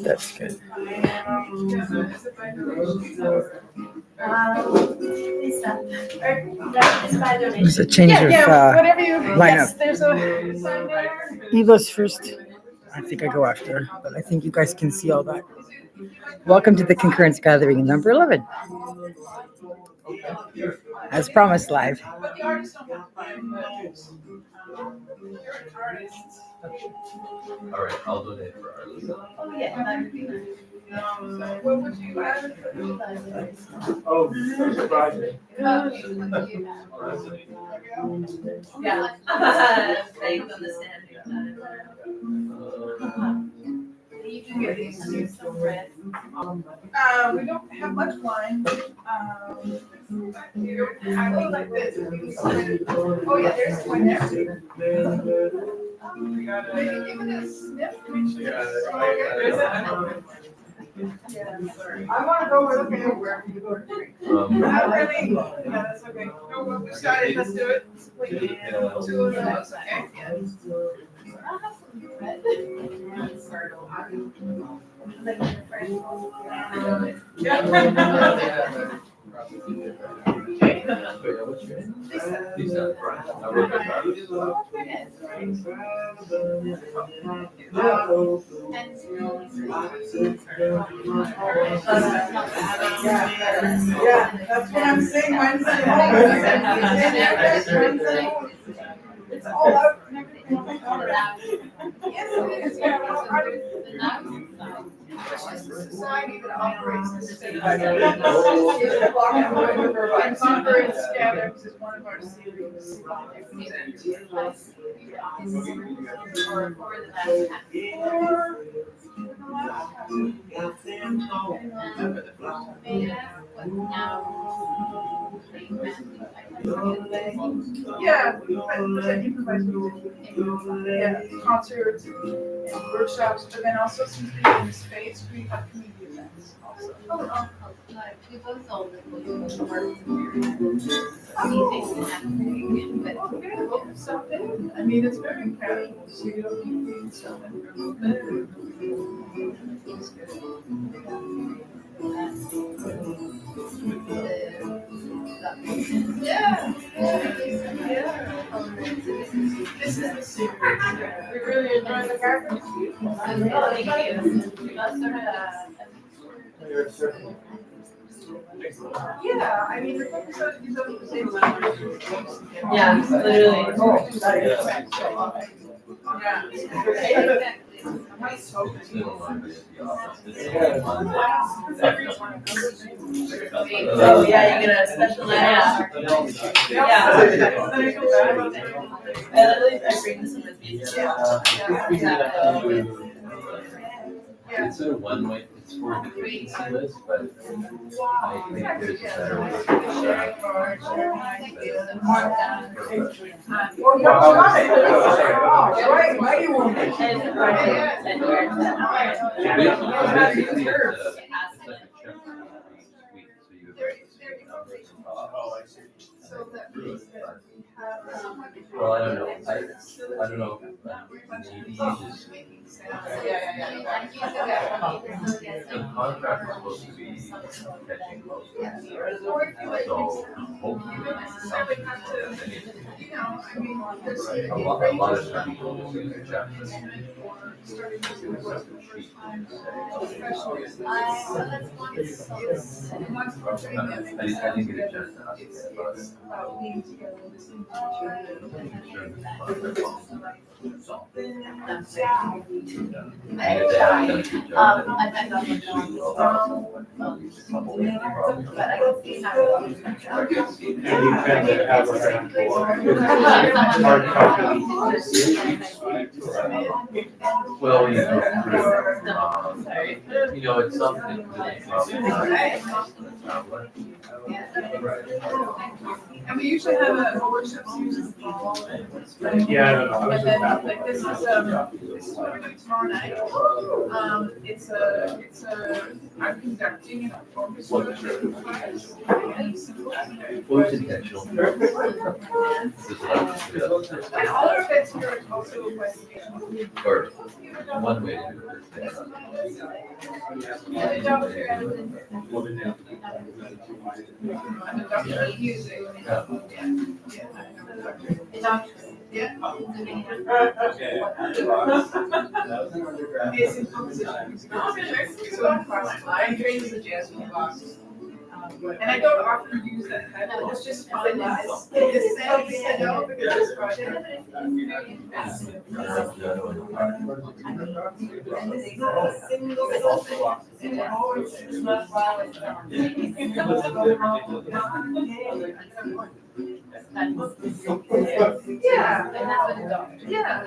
That's good. There's a change of lineup. He goes first. I think I go after, but I think you guys can see all that. Welcome to the Concurrence Gathering, number 11. As promised, live. But the artists don't have to buy them. You're an artist. All right, I'll donate for artists. Oh, yeah, that would be nice. So what would you add? Oh, surprising. Yeah. Thanks on the standing time. You can get these some bread. We don't have much wine. I go like this. Oh yeah, there's one there. Give it a sniff. I want to go with wherever you go to drink. Not really. Yeah, that's okay. No, when we started, let's do it. Wait, two of those, okay? I'll have some bread. Lisa, I work at artists. Yeah, that's what I'm saying. Wednesday. It's all out. Yes, it is. Yeah, well, it's just a society that operates the state. And Concurrence gatherings is one of our series. Yeah, but improvised music. Yeah, concerts and workshops, but then also since we're in the space, we have community events also. We've both sold it. We'll work. Anything can happen. But Okay, well, something, I mean, it's very casual, so you don't need to do something for a little bit. It's good. Yeah. This is the secret. We really enjoy the garbage. Yeah, I mean, the focus is on the same level. Yeah, literally. Yeah. Oh, yeah, you get a special night. Yeah. I bring this in with me. Consider one way, it's for the agency list, but I think there's a better way to set Why do you want it? basically, well, I don't know, I don't know, maybe just. The contract is supposed to be catching most of it. So hopefully, a lot of people just use the check. I didn't get a chance to ask about it. concerned about that. So, That's and if they have done a good job, then I thought we it should was go about at least a couple of problems. but I can see how. I can see And you tend to have a handful of Well, it's something that probably. And we usually have a workshop series in the fall and spring. Yeah, I don't know. I was And just then, baffled. like, this is what we're doing tomorrow night. I'm conducting an orchestra class. And Well, it's intentional. This is what I was doing. and all our events here are also by Or one way to do it is And the doctor, I'm a doctor of music. Yeah. It's in composition. So I trained as a jazz pianist. And I don't often use that title, it's just fun. It's this sense, you know, because it's project. Yeah. Yeah.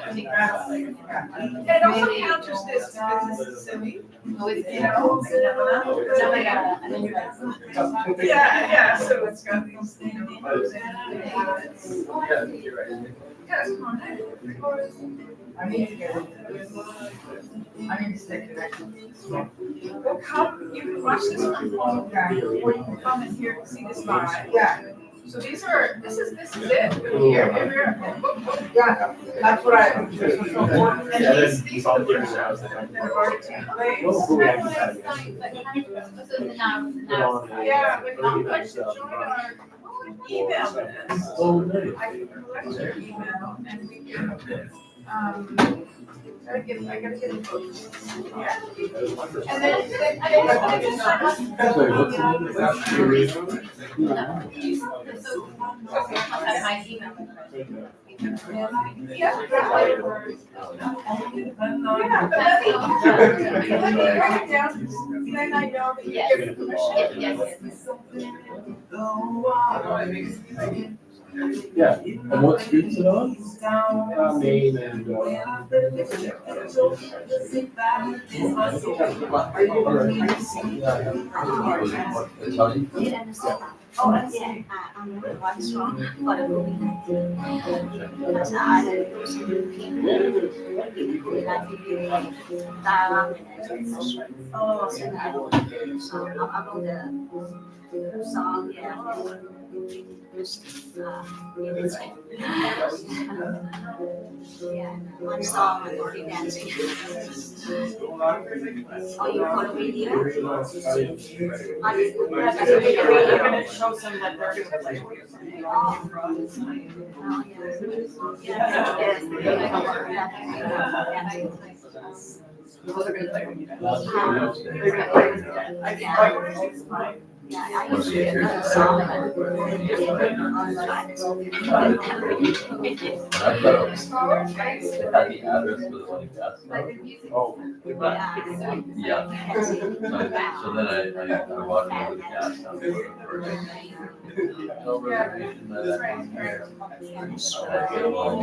It also counters this business is silly, you know, yeah, so it's got these, you know, pros and cons. Yes, come on. I need to get I need to stay connected. Well, come, you can watch this from home, or you can come and hear, see this live. Yeah. So this is it. Here. Yeah, that's what I. And these are the workshops that have already taken place. Yeah, but you guys should join our email list. Oh, nice. I can collect your email and we can, I gotta get a book. Yeah. And then Sorry, what's the name? Okay, I'll have my email address. Yeah. Then I know that you give permission. Yes. Yeah, and what streets it on? Main and, Oh, yeah, I'm what's wrong for the movie. Because I the song, yeah. Yeah, one song and already dancing. Oh, you call a video? You're gonna show some that they're gonna play. Those are gonna play when you dance. I think it's fine. Yeah, I usually get another song and Had the address for the one you asked about. oh, Yeah. So then I walked over the gas station. No reservation, that I can hear. And I get along.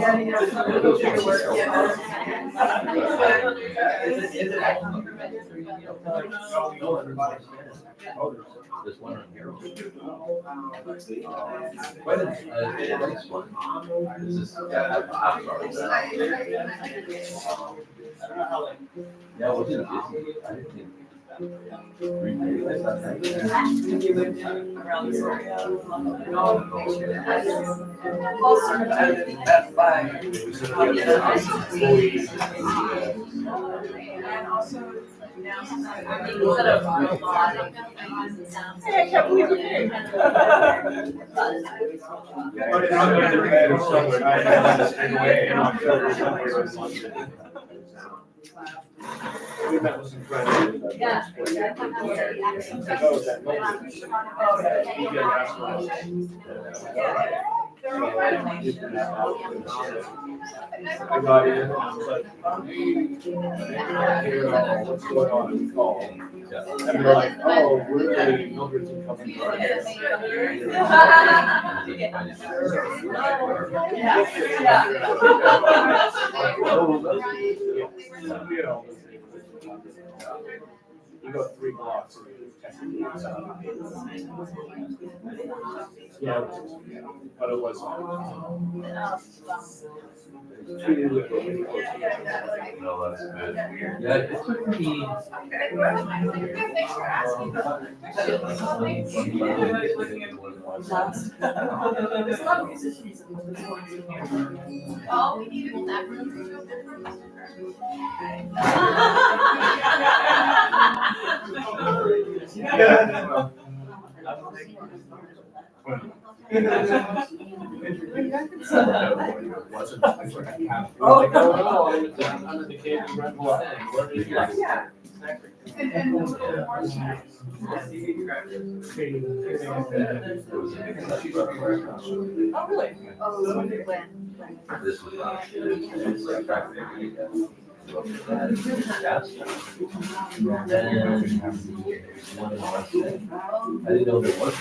There's one on here. Quite a nice one. This is, I'm sorry. Yeah, was it busy? I didn't think. And also now. Hey, I can't believe you're here. we met with some friends. Yeah. I know that moment. You get asked. They're all right. I got in and I was like, hey, what's going on in the call? And they're like, oh, we're getting hundreds of coming. You go 3 blocks and you're technically outside. Yeah, but it was. No, that's good. Yeah, it took me. Thanks for asking. All we needed in that room was Oh, no, I'm in the cave in Red Bull. Where is yours? Yeah. And more snacks. Oh, really? This was not. I didn't know there was.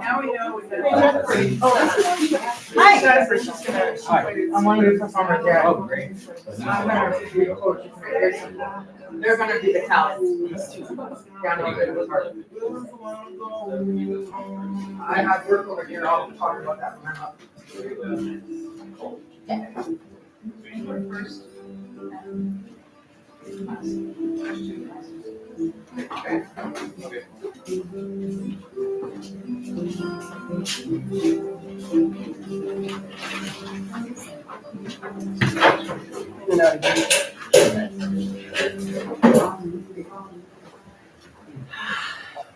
Now we know. Hi. Hi. I'm one of the performers there. Oh, great. They're gonna be the talents. These two. Down over in the park. I have work over here. I'll talk about that when I'm up.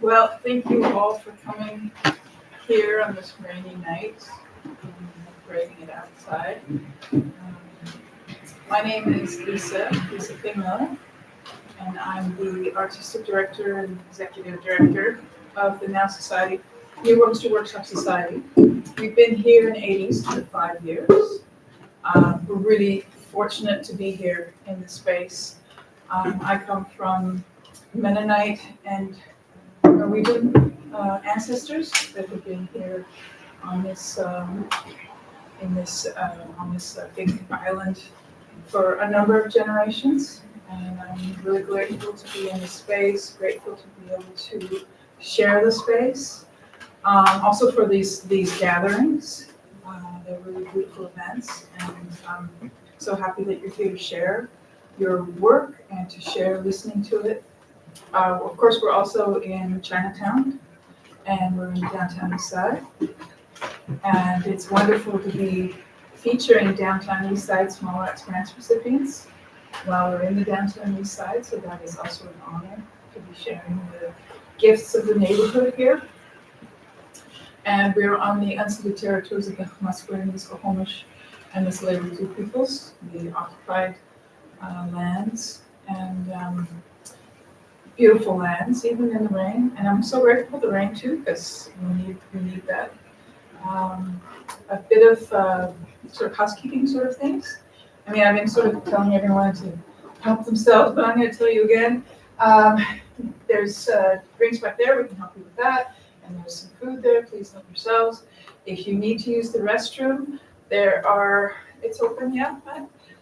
Well, thank you all for coming here on this rainy night, braving it outside. My name is Lisa Miller, and I'm the Artistic Director and Executive Director of the New Roaster Workshop Society. We've been here in Hades for 5 years. We're really fortunate to be here in this space. I come from Mennonite and Norwegian ancestors that have been here on this big island for a number of generations, and I'm really grateful to be in this space. Grateful to be able to share the space. Also for these gatherings, they're really beautiful events, and I'm so happy that you're here to share your work and to share listening to it. Of course, we're also in Chinatown, and we're in downtown East Side. And it's wonderful to be featuring downtown East Side Small Arts Grants recipients while we're in the downtown East Side. So that is also an honor to be sharing the gifts of the neighborhood here. And we're on the unceded territories of the Musqueam, the Squamish, and the Tsleil-Waututh peoples, the occupied lands, and beautiful lands, even in the rain. And I'm so grateful for the rain too, because we need that. A bit of sort of housekeeping sort of things. I mean, I've been sort of telling everyone to help themselves, but I'm going to tell you again. There's drinks back there. We can help you with that. And there's some food there. Please help yourselves. If you need to use the restroom, it's open, yeah.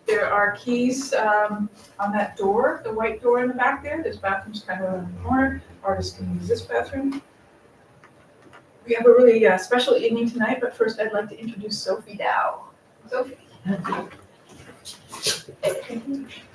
There are keys on that door, the white door in the back there. There's bathrooms kind of in the corner. Artists can use this bathroom. We have a really special evening tonight, but first I'd like to introduce Sophie Dow. Sophie.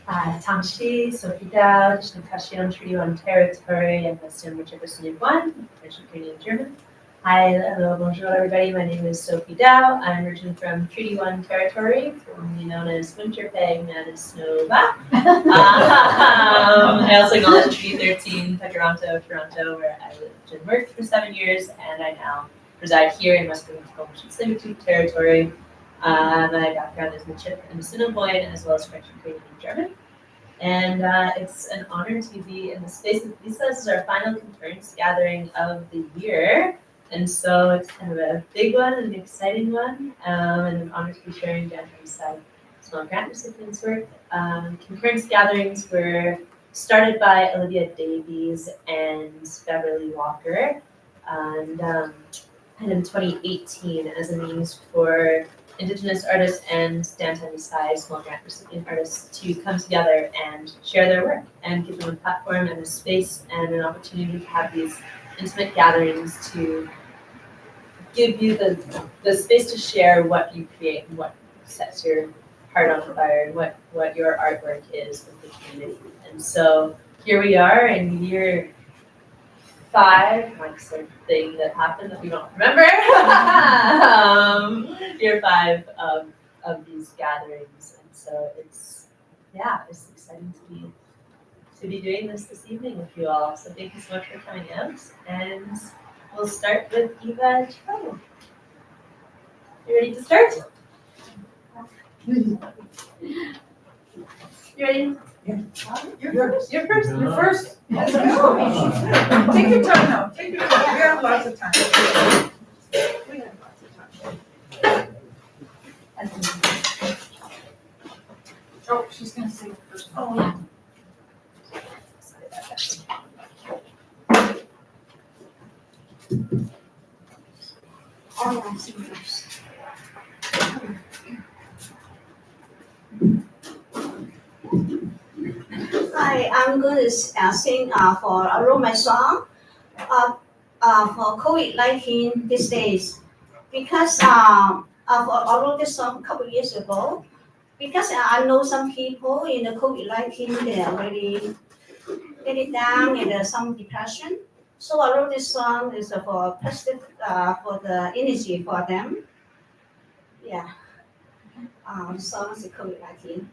Tamshi, Sophie Dow, Chinatown, Treaty One Territory, and Western thewriterwon, French, Ukrainian, German. Hi, hello, bonjour everybody. My name is Sophie Dow. I'm originally from Treaty One Territory, formerly known as Winterpeg, Manitoba. I also acknowledge Treaty 13, Toronto, where I lived and worked for 7 years, and I now reside here in Western Tsleil-Waututh Territory. My background is Michip and Assiniboine, as well as French, Ukrainian, and German. And it's an honor to be in the space with Lisa. This is our final concurrence gathering of the year. And so it's kind of a big one and an exciting one, and an honor to be sharing downtown side small grant recipients work. Concurrence gatherings were started by Olivia Davies and Beverly Walker, and in 2018 as a means for Indigenous artists and downtown side small grant recipient artists to come together and share their work and give them a platform and a space and an opportunity to have these intimate gatherings to give you the space to share what you create and what sets your heart on fire and what your artwork is with the community. And so here we are in year 5, like some thing that happened that we don't remember. Year 5 of these gatherings, and so it's exciting to be doing this evening with you all. So thank you so much for coming out, and we'll start with Eva Cho. You ready to start? You ready? You're first. Let's go. Take your time now. Take your time. We have lots of time. We have lots of time. Oh, she's gonna say it first. Oh, yeah. Oh, I'm serious. Hi, I'm going to sing for a romance song for COVID-19 these days. Because I wrote this song a couple of years ago. Because I know some people in the COVID-19, they are really getting down and some depression. So I wrote this song is for positive, for the energy for them. Yeah. The song is COVID-19.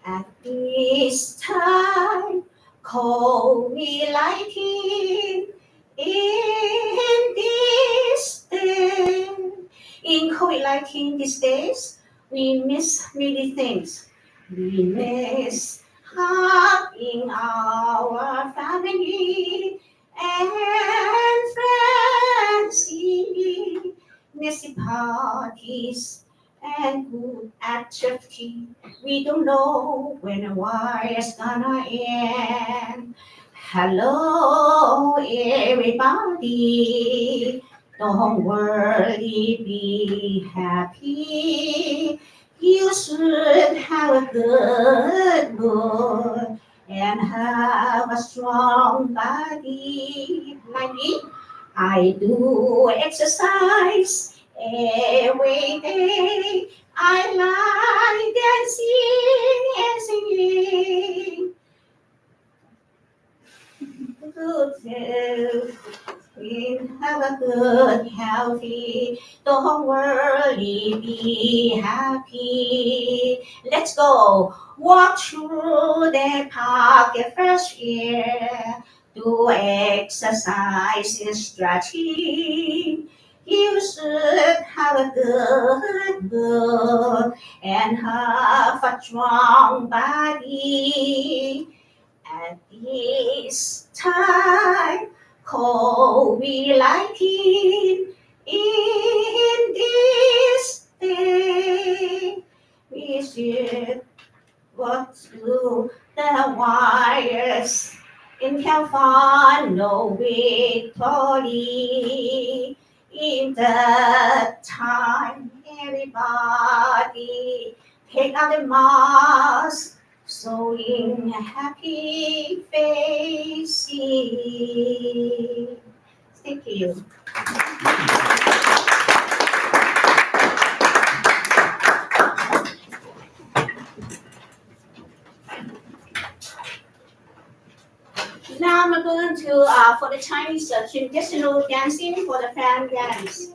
At this time, COVID-19, in this day, in COVID-19 these days, we miss many things. We miss hugging our family and friends, missing parties and good activity. We don't know when the war is gonna end. Hello, everybody. Don't worry, be happy. You should have a good mood and have a strong body. Like me, I do exercise every day. I like dancing and singing. Good health. We have a good, healthy, don't worry, be happy. Let's go. Walk through the park at fresh air. Do exercise and stretching. You should have a good and have a strong body. At this time, COVID-19, in this day, we should walk through the wires and can find no victory. In the time, everybody take out the mask, showing happy faces. Thank you. Now I'm going to for the Chinese traditional dancing for the fan dance.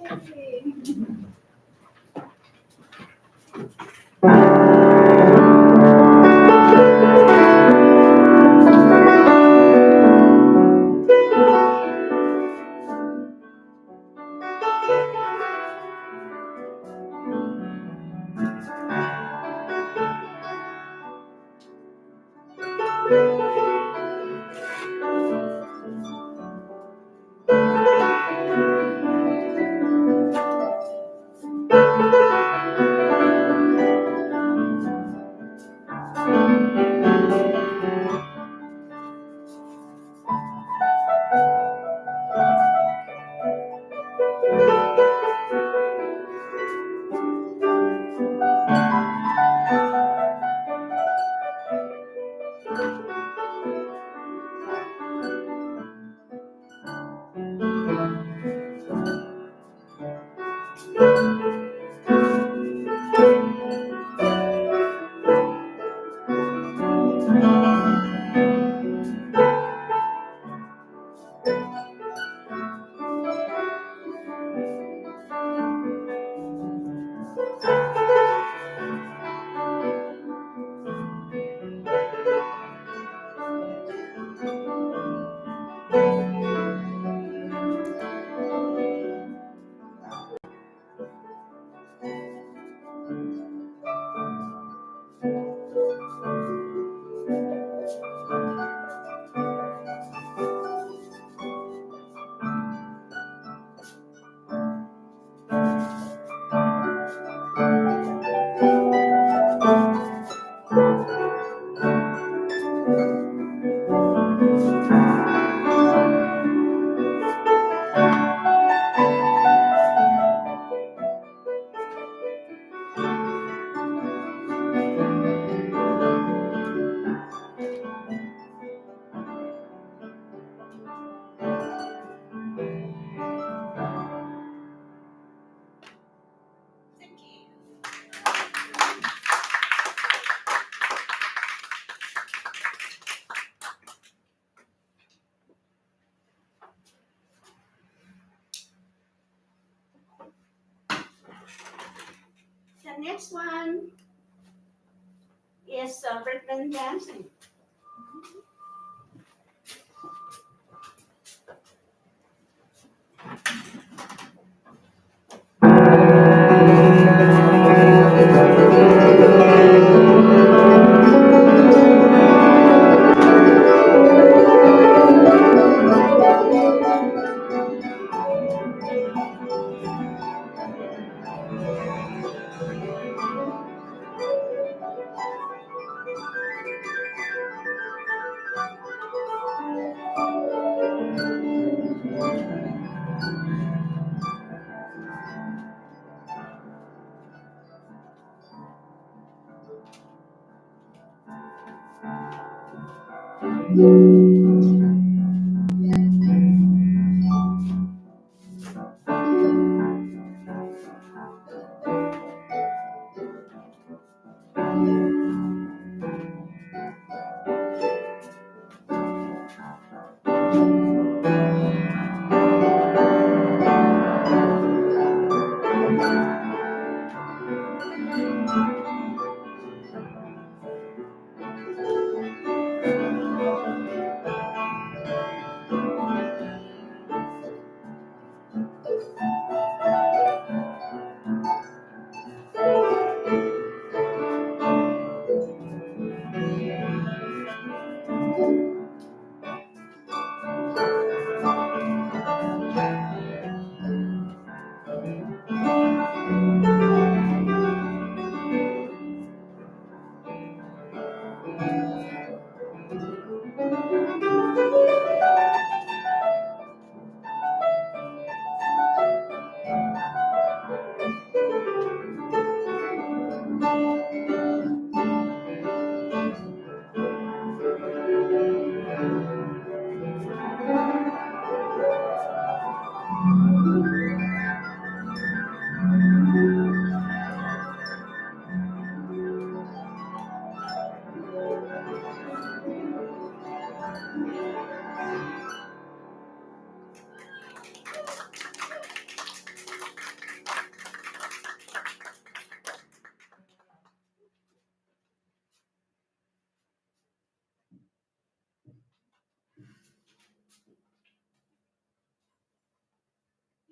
next one is breakdance dancing.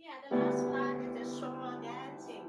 Yeah, the last one is the solo dancing.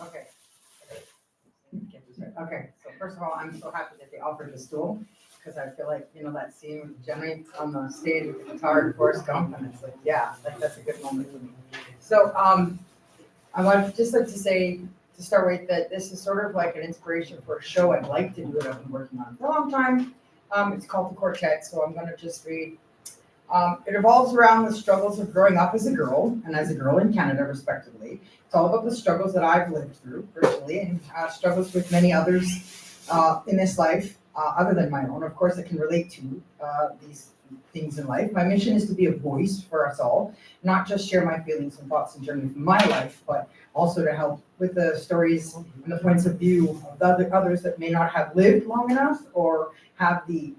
Okay. Get this right. Okay, so first of all, I'm so happy that they offered the stool, because I feel like, you know, that scene with Jenny on the stage with the guitar and Forrest Gump, and it's like, yeah, that's a good moment for me. So, I would just like to say, to start with, that this is sort of like an inspiration for a show I'd like to do that I've been working on for a long time. It's called The Quartet, so I'm gonna just read. It revolves around the struggles of growing up as a girl and as a girl in Canada, respectively. It's all about the struggles that I've lived through personally, and struggles with many others in this life, other than my own. Of course, I can relate to these things in life. My mission is to be a voice for us all, not just share my feelings and thoughts and journey from my life, but also to help with the stories and the points of view of the others that may not have lived long enough or have the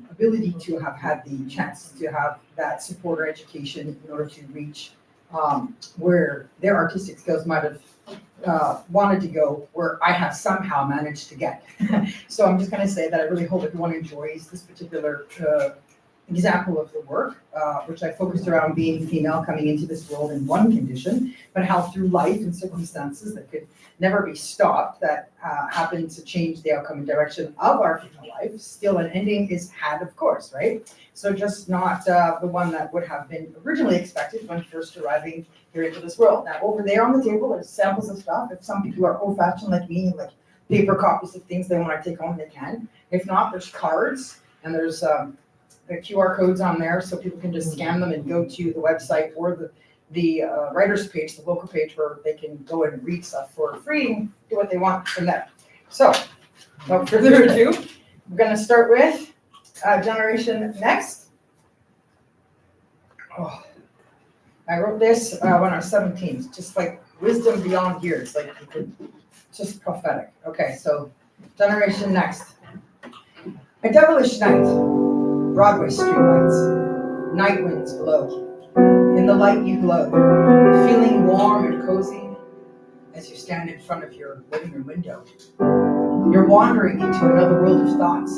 ability to have had the chance to have that support or education in order to reach where their artistic skills might have wanted to go, where I have somehow managed to get. So I'm just going to say that I really hope everyone enjoys this particular example of the work, which I focused around being female coming into this world in one condition, but how through life and circumstances that could never be stopped, that happened to change the outcome and direction of our female life. Still, an ending is had, of course, right? So just not the one that would have been originally expected when first arriving here into this world. Now, over there on the table, there's samples of stuff. If some people are old-fashioned like me, like paper copies of things they want to take home, they can. If not, there's cards, and there's the QR codes on there, so people can just scan them and go to the website or the writer's page, the local page, where they can go and read stuff for free and do what they want from there. So, without further ado, we're going to start with Generation Next. Oh, I wrote this when I was 17. It's just like wisdom beyond years, like you could, just prophetic. Okay, so Generation Next. A devilish night. Broadway streetlights, night winds blow. In the light you glow, feeling warm and cozy as you stand in front of your living room window. You're wandering into another world of thoughts,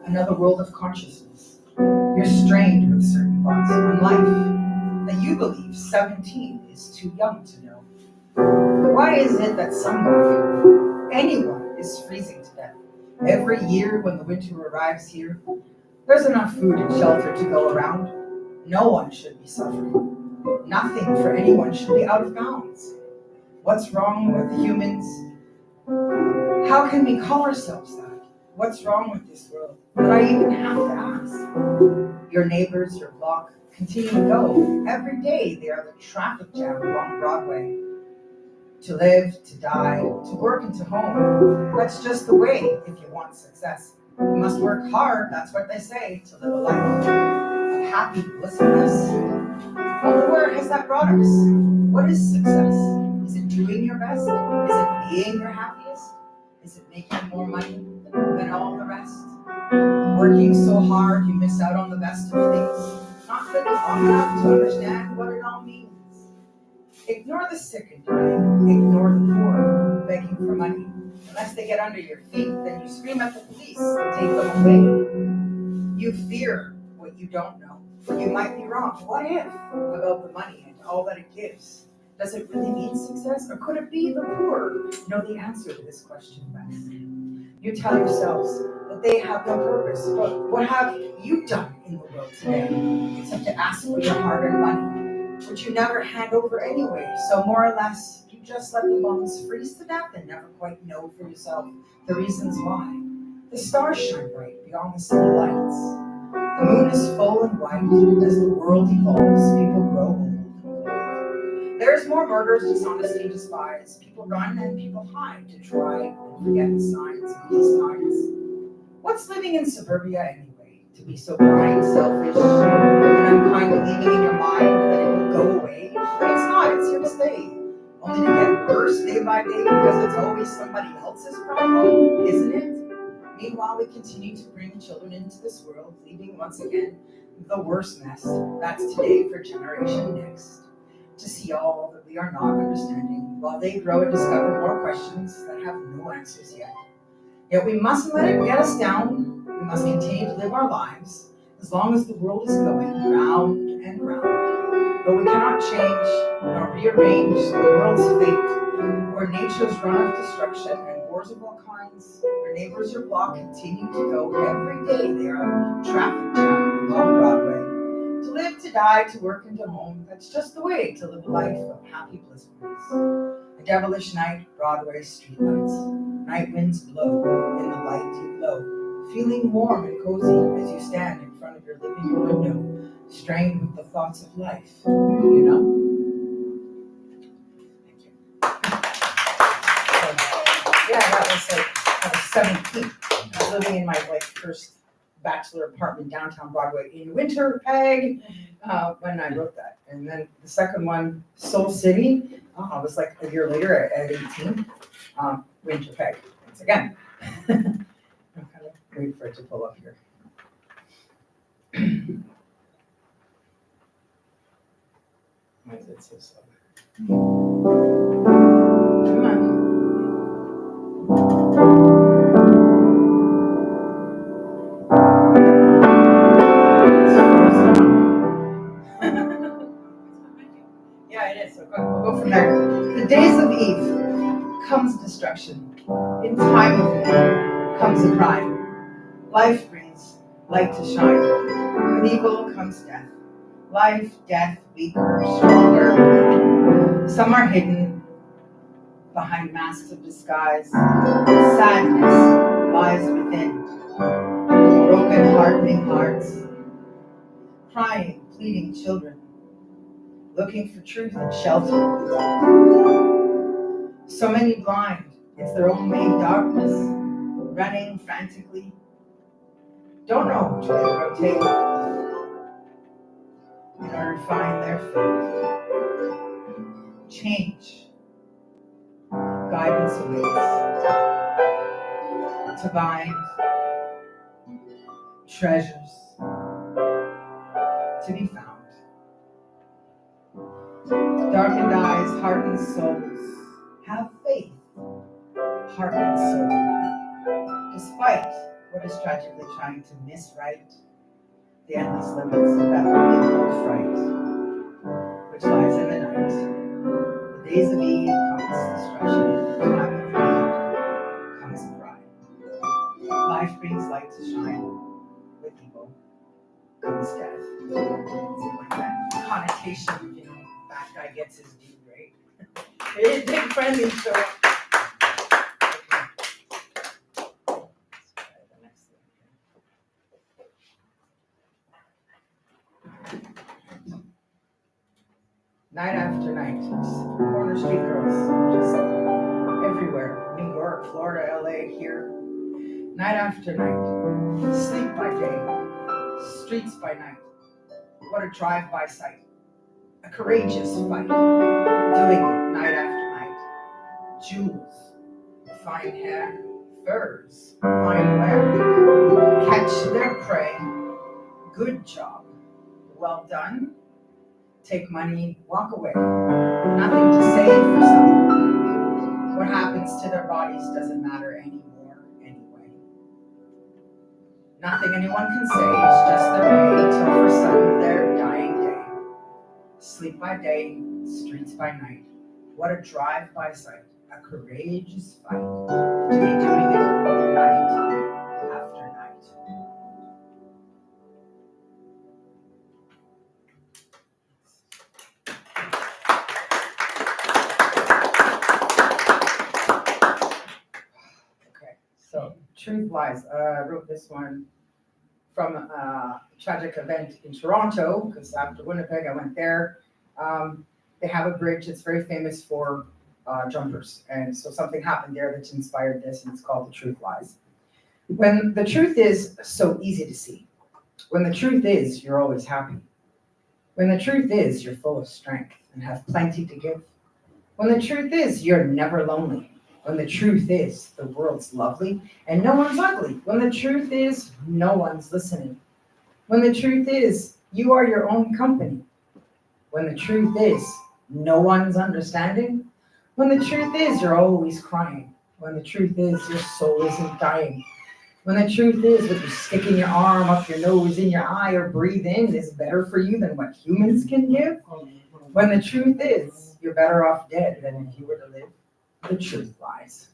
another world of consciousness. You're strained with certain thoughts on life that you believe 17 is too young to know. Why is it that somebody, anyone, is freezing to death? Every year when the winter arrives here, there's enough food and shelter to go around. No one should be suffering. Nothing for anyone should be out of bounds. What's wrong with humans? How can we call ourselves that? What's wrong with this world that I even have to ask? Your neighbors, your block, continue to go. Every day they are the traffic jam along Broadway. To live, to die, to work and to home. That's just the way if you want success. You must work hard, that's what they say, to live a life of happy blissfulness. Well, where has that brought us? What is success? Is it doing your best? Is it being your happiest? Is it making more money than all the rest? Working so hard you miss out on the best of things, not living long enough to understand what it all means. Ignore the sick and dying, ignore the poor begging for money. Unless they get under your feet, then you scream at the police and take them away. You fear what you don't know. You might be wrong. What if about the money and all that it gives? Does it really mean success, or could it be the poor know the answer to this question best? You tell yourselves that they have no purpose, but what have you done in the world today except to ask for your hard-earned money, which you never hand over anyway? So more or less, you just let the bones freeze to death and never quite know for yourself the reasons why. The stars shine bright beyond the city lights. The moon is full and white as the world evolves. People grow old. There's more murders, dishonesty, despise. People run and people hide to try and forget the signs of these times. What's living in suburbia anyway? To be so blind, selfish, and unkind, believing in your mind that it will go away? But it's not, it's here to stay. Only to get worse day by day because it's always somebody else's problem, isn't it? Meanwhile, we continue to bring children into this world, leaving once again the worst mess. That's today for Generation Next. to see all that we are not understanding, while they grow and discover more questions that have no answers yet. Yet we mustn't let it get us down. We must continue to live our lives as long as the world is going round and round. Though we cannot change nor rearrange the world's fate, or nature's run of destruction and wars of all kinds, where neighbors or block continue to go every day. They are a traffic jam along Broadway. To live, to die, to work, and to home, that's just the way to live a life of happy blissfulness. A devilish night, Broadway streetlights. Night winds blow, in the light you glow, feeling warm and cozy as you stand in front of your living room window, strained with the thoughts of life, you know? Thank you. Yeah, I was 17. I was living in my first bachelor apartment downtown Broadway in Winnipeg when I wrote that. And then the second one, Soul City, I was like a year later at 18, Winnipeg. Once again. I'm kind of waiting for it to pull up here. Why is it so slow? Come on. Yeah, it is. So we'll go from there. The days of Eve comes destruction. In time of Eve comes a crime. Life brings light to shine. With evil comes death. Life, death, weaker, stronger. Some are hidden behind masks of disguise. Sadness lies within. Broken, hardening hearts. Crying, pleading children. Looking for truth and shelter. So many blind, it's their own made darkness, running frantically. Don't know which way to rotate in order to find their fate. Change, guidance awaits. To bind, treasures to be found. Darkened eyes, hardened souls, have faith, heart and soul. Despite what is tragically trying to miswrite the endless limits of that inward fright, which lies in the night. The days of Eve comes destruction, the time of Eve comes pride. Life brings light to shine, with evil comes death. It's like that connotation, bad guy gets his due, right? It is big friendly, so. Night after night, corner street girls, just everywhere. New York, Florida, LA, here. Night after night, sleep by day, streets by night. What a drive-by sight. A courageous fight, doing it night after night. Jewels, fine hair, furs, fine wear. Catch their prey, good job, well done. Take money, walk away. Nothing to say for some. What happens to their bodies doesn't matter anymore anyway. Nothing anyone can say, it's just their way till for some their dying day. Sleep by day, streets by night. What a drive-by sight, a courageous fight, to be doing it night after night. So, truth lies. I wrote this one from a tragic event in Toronto, because after Winnipeg, I went there. They have a bridge that's very famous for jumpers. And so something happened there that inspired this, and it's called The Truth Lies. When the truth is so easy to see. When the truth is you're always happy. When the truth is you're full of strength and have plenty to give. When the truth is you're never lonely. When the truth is the world's lovely and no one's ugly. When the truth is no one's listening. When the truth is you are your own company. When the truth is no one's understanding? When the truth is you're always crying. When the truth is your soul isn't dying. When the truth is what you stick in your arm, up your nose, in your eye, or breathe in is better for you than what humans can give. When the truth is you're better off dead than if you were to live. The truth lies.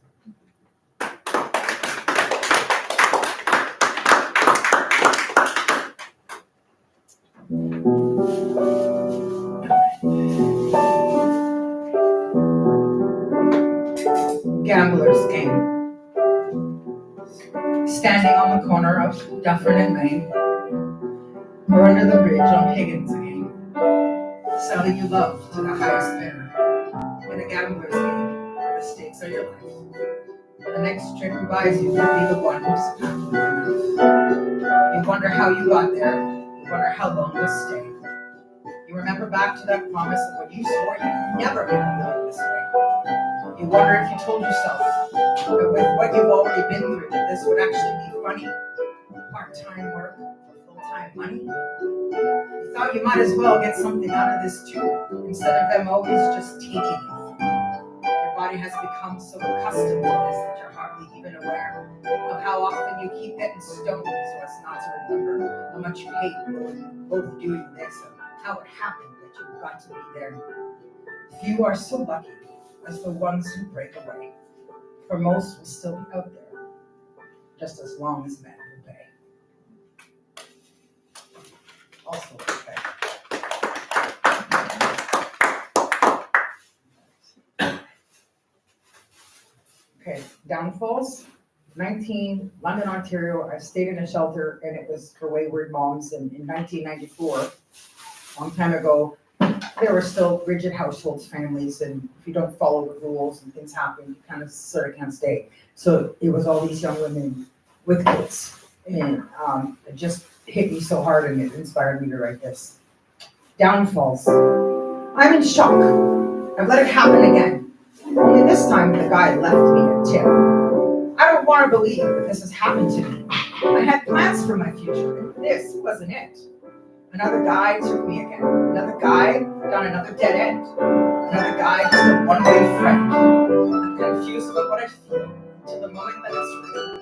Gambler's game. Standing on the corner of Dufferin and Main, or under the bridge on Higgins again, selling your love to the highest bidder. In a gambler's game, where the stakes are your life. The next trick who buys you will be the one who's packed with enough. You wonder how you got there. You wonder how long you'll stay. You remember back to that promise of when you swore you'd never make a living this way. You wonder if you told yourself that with what you've already been through, that this would actually be funny. Part-time work for full-time money. You thought you might as well get something out of this too, instead of them always just taking it. Your body has become so accustomed to this that you're hardly even aware of how often you keep getting stoned so as not to remember how much you hate both doing this and how it happened that you got to be there. Few are so lucky as the ones who break away. For most will still be out there, just as long as men obey. Also obey. Okay, downfalls. 19, London, Ontario. I stayed in a shelter and it was for wayward moms. And in 1994, a long time ago, there were still rigid households, families, and if you don't follow the rules and things happen, you kind of sort of can't stay. So it was all these young women with kids. And it just hit me so hard and it inspired me to write this. Downfalls. I'm in shock. I've let it happen again. Only this time the guy left me a tip. I don't want to believe that this has happened to me. I had plans for my future, and this wasn't it. Another guy took me again. Another guy down another dead end. Another guy just a one-way friend. I'm confused about what I feel until the moment that it's real.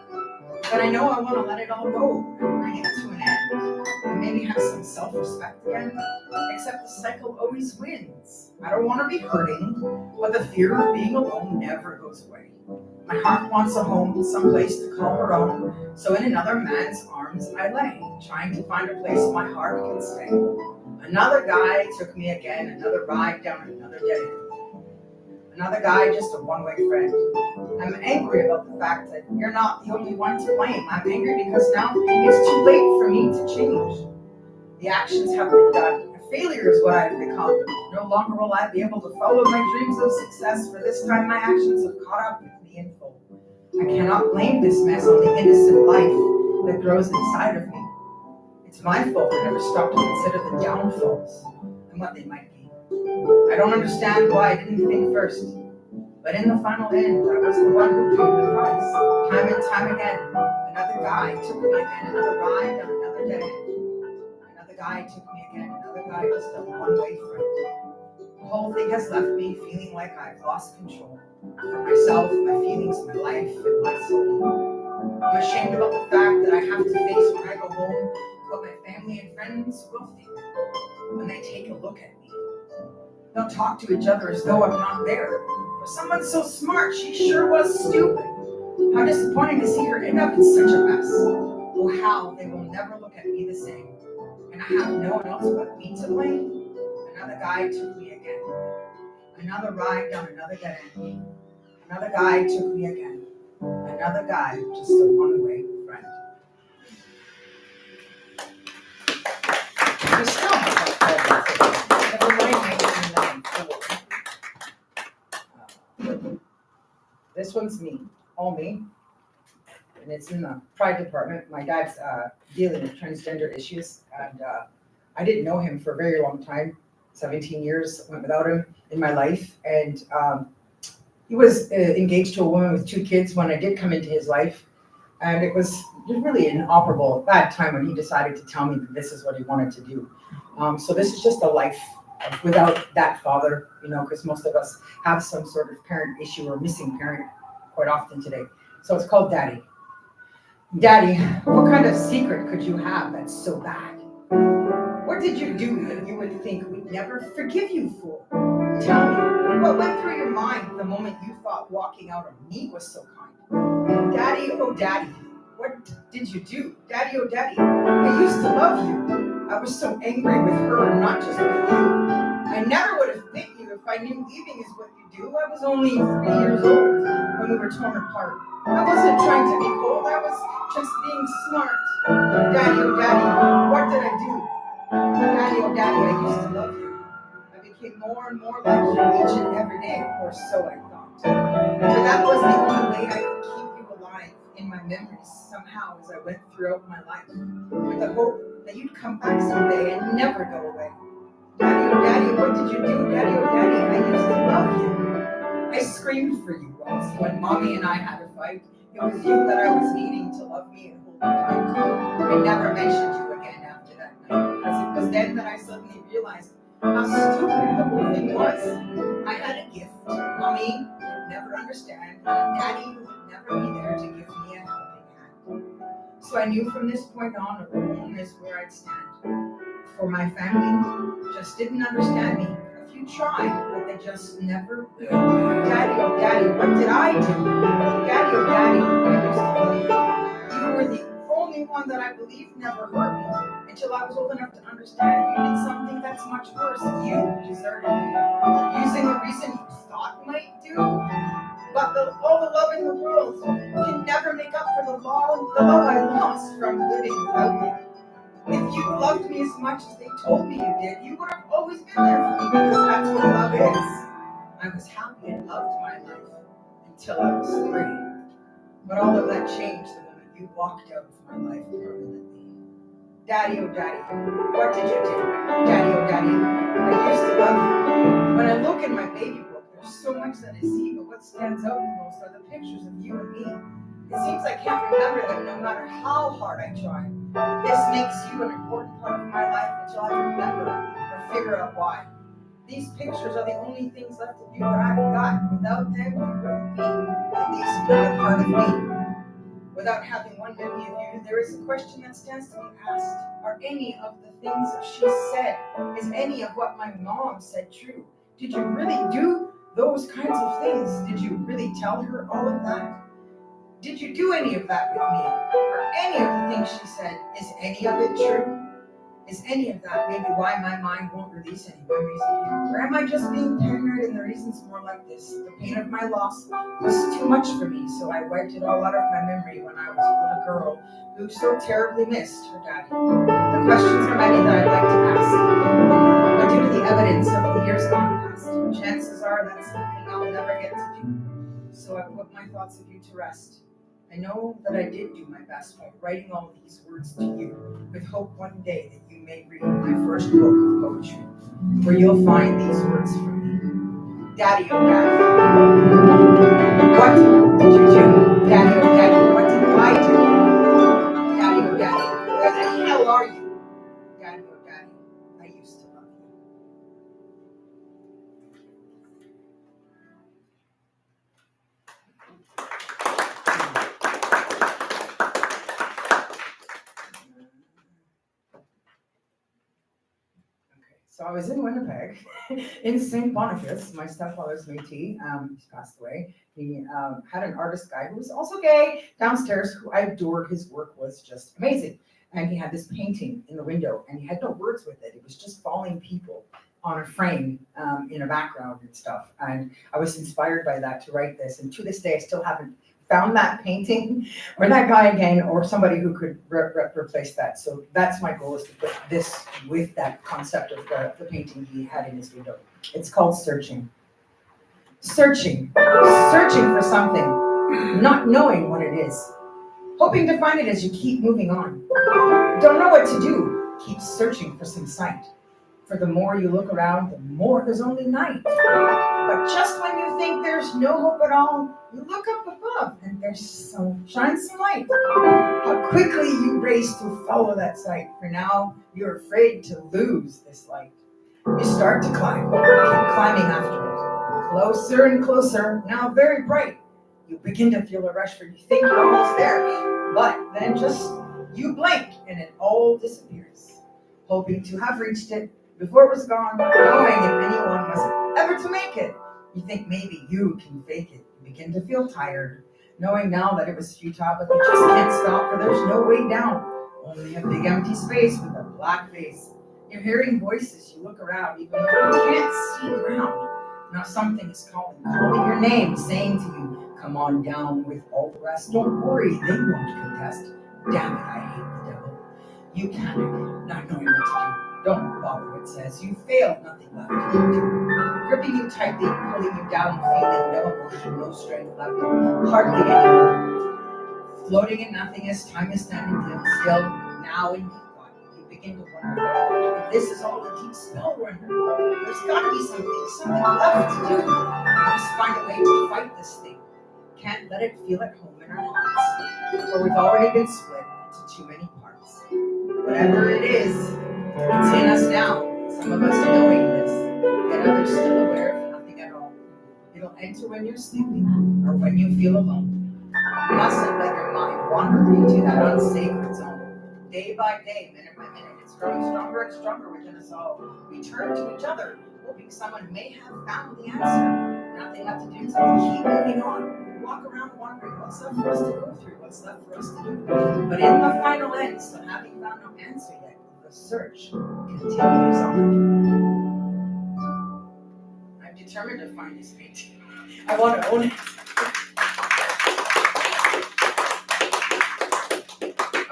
But I know I want to let it all go and bring it to an end. And maybe have some self-respect again. Except the cycle always wins. I don't want to be hurting, but the fear of being alone never goes away. My heart wants a home, someplace to call her own. So in another man's arms I lay, trying to find a place my heart can stay. Another guy took me again, another ride down another dead end. Another guy, just a one-way friend. I'm angry about the fact that you're not the only one to blame. I'm angry because now it's too late for me to change. The actions have been done. Failure is what I've become. No longer will I be able to follow my dreams of success, for this time my actions have caught up with me in full. I cannot blame this mess on the innocent life that grows inside of me. It's my fault I never stopped to consider the downfalls and what they might be. I don't understand why I didn't think first, but in the final end, I was the one who paid the price. Time and time again, another guy took me again, another ride on another dead end. Another guy took me again, another guy just a one-way friend. The whole thing has left me feeling like I've lost control for myself, my feelings, my life, and my soul. I'm ashamed about the fact that I have to face when I go home what my family and friends will think when they take a look at me. They'll talk to each other as though I'm not there. For someone so smart, she sure was stupid. How disappointing to see her end up in such a mess. Oh, how they will never look at me the same. And I have no one else but me to blame. Another guy took me again. Another ride down another dead end. Another guy took me again. Another guy, just a one-way friend. We still have that This one's me, all me. And it's in the Pride department. My dad's dealing with transgender issues, and I didn't know him for a very long time. 17 years went without him in my life, and he was engaged to a woman with 2 kids when I did come into his life, and it was really inoperable at that time when he decided to tell me that this is what he wanted to do. So this is just a life without that father, because most of us have some sort of parent issue or missing parent quite often today. So it's called Daddy. Daddy, what kind of secret could you have that's so bad? What did you do that you would think we'd never forgive you for? Tell me, what went through your mind the moment you thought walking out on me was so kind? Daddy, oh daddy, what did you do? Daddy, oh daddy, I used to love you. I was so angry with her, not just with you. I never would have bit you if I knew leaving is what you do. I was only 3 years old when we were torn apart. I wasn't trying to be cold, I was just being smart. Daddy, oh daddy, what did I do? Daddy, oh daddy, I used to love you. I became more and more like you each and every day, or so I thought. For that was the only way I could keep you alive in my memories somehow as I went throughout my life, with the hope that you'd come back someday and never go away. Daddy, oh daddy, what did you do? Daddy, oh daddy, I used to love you. I screamed for you once when mommy and I had a fight. It was you that I was needing to love me and hold me tight. I never mentioned you again after that night, because it was then that I suddenly realized how stupid the whole thing was. I had a gift. Mommy would never understand, and Daddy would never be there to give me a helping hand. So I knew from this point on, alone is where I'd stand. For my family just didn't understand me. A few tried, but they just never would. Daddy, oh daddy, what did I do? Daddy, oh daddy, I used to love you. You were the only one that I believed never hurt me until I was old enough to understand you did something that's much worse. You deserted me, using a reason you thought might do. But all the love in the world can never make up for the love I lost from living without you. If you loved me as much as they told me you did, you would have always been there for me, because that's what love is. I was happy and loved my life until I was 3. But all of that changed the moment you walked out of my life permanently. Daddy, oh daddy, what did you do? Daddy, oh daddy, I used to love you. When I look in my baby book, there's so much that I see, but what stands out the most are the pictures of you and me. It seems I can't remember them no matter how hard I try. This makes you an important part of my life until I remember or figure out why. These pictures are the only things left of you that I've got. Without them, you wouldn't be at least not a part of me. Without having one memory of you, there is a question that stands to be asked. Are any of the things she said, is any of what my mom said true? Did you really do those kinds of things? Did you really tell her all of that? Did you do any of that with me? Or any of the things she said, is any of it true? Is any of that maybe why my mind won't release any memories of you? Or am I just being paranoid and the reason's more like this? The pain of my loss was too much for me, so I wiped it all out of my memory when I was a little girl who so terribly missed her daddy. The questions are many that I'd like to ask, but due to the evidence of the years gone past, chances are that's something I'll never get to do. So I put my thoughts of you to rest. I know that I did do my best by writing all these words to you, with hope one day that you may read my first book of poetry, where you'll find these words from me. Daddy, oh daddy, what did you do? Daddy, oh daddy, what did I do? Daddy, oh daddy, where the hell are you? Daddy, oh daddy, I used to love you. So I was in Winnipeg, in St. Boniface. My stepfather's Métis. He's passed away. He had an artist guy who was also gay downstairs, who I adored. His work was just amazing. And he had this painting in the window, and he had no words with it. It was just falling people on a frame in a background and stuff. And I was inspired by that to write this. And to this day, I still haven't found that painting or that guy again, or somebody who could replace that. So that's my goal, is to put this with that concept of the painting he had in his window. It's called Searching. Searching for something, not knowing what it is, hoping to find it as you keep moving on. Don't know what to do, keep searching for some sight. For the more you look around, the more there's only night. But just when you think there's no hope at all, you look up above and shines some light. How quickly you race to follow that sight, for now you're afraid to lose this light. You start to climb, keep climbing after it. Closer and closer, now very bright. You begin to feel a rush for you think you're almost there, but then just you blink and it all disappears. Hoping to have reached it before it was gone, knowing if anyone was ever to make it, you think maybe you can fake it. You begin to feel tired, knowing now that it was futile, but you just can't stop, for there's no way down. Only a big empty space with a black face. You're hearing voices, you look around, even though you can't see around. Now something is calling your name, saying to you, come on down with all the rest. Don't worry, they won't contest. Damn it, I hate the devil. You panic, not knowing what to do. Don't bother, it says. You failed, nothing left to do. Gripping you tightly, pulling you down, feeling no emotion, no strength left, hardly any. Floating in nothingness, time is standing still. Now in deep thought, you begin to wonder if this is all a deep spell we're under. There's got to be something left to do. We must find a way to fight this thing. Can't let it feel at home in our hearts, for we've already been split into too many parts. Whatever it is, it's in us now. Some of us knowing this, and others still aware of nothing at all. It'll enter when you're sleeping or when you feel alone. You mustn't let your mind wander into that unsacred zone. Day by day, minute by minute, it's growing stronger and stronger within us all. We turn to each other, hoping someone may have found the answer. Nothing left to do except to keep moving on. We walk around wondering what's left for us to go through, what's left for us to do. But in the final end, still having found no answer yet, the search continues on. I'm determined to find this painting. I want to own it.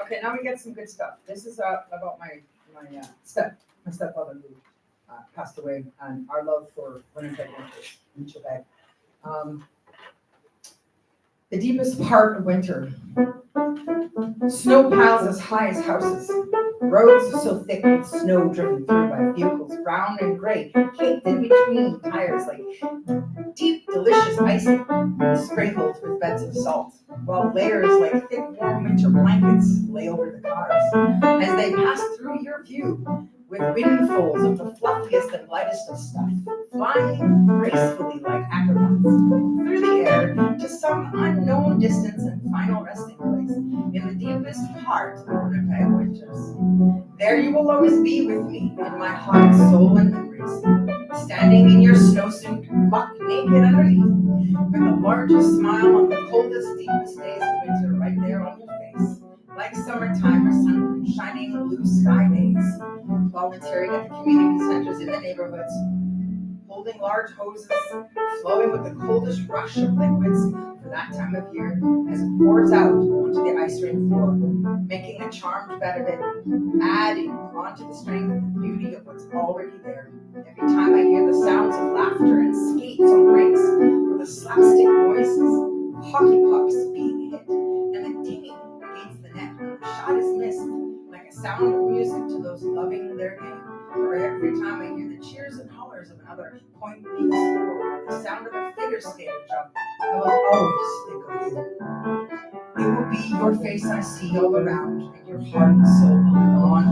Okay, now we get some good stuff. This is about my stepfather who passed away, and our love for Winnipeg winters in Quebec. The deepest part of winter. Snow piles as high as houses. Roads so thick with snow driven through by vehicles, brown and gray, caked in between tires like deep, delicious icing, sprinkled with beds of salt, while layers like thick, warm winter blankets lay over the cars as they pass through your view with windfalls of the fluffiest and lightest of stuff, flying gracefully like acrobats through the air to some unknown distance and final resting place in the deepest part of Winnipeg winters. There you will always be with me in my heart, soul, and memories, standing in your snowsuit, buck naked underneath, with the largest smile on the coldest, deepest days of winter right there on your face, like summertime or sun shining blue sky days, volunteering at the community centers in the neighborhoods, holding large hoses, flowing with the coldest rush of liquids for that time of year as it pours out onto the ice rink floor, making a charmed bed of it, adding onto the strength and beauty of what's already there. Every time I hear the sounds of laughter and skates on rinks, or the slapstick noises, hockey pucks being hit, and the dinging against the net when the shot is missed, like a sound of music to those loving their game. Or every time I hear the cheers and hollers of another point being scored, or the sound of a figure skater jump, I will always think of you. It will be your face I see all around, and your heart and soul will live on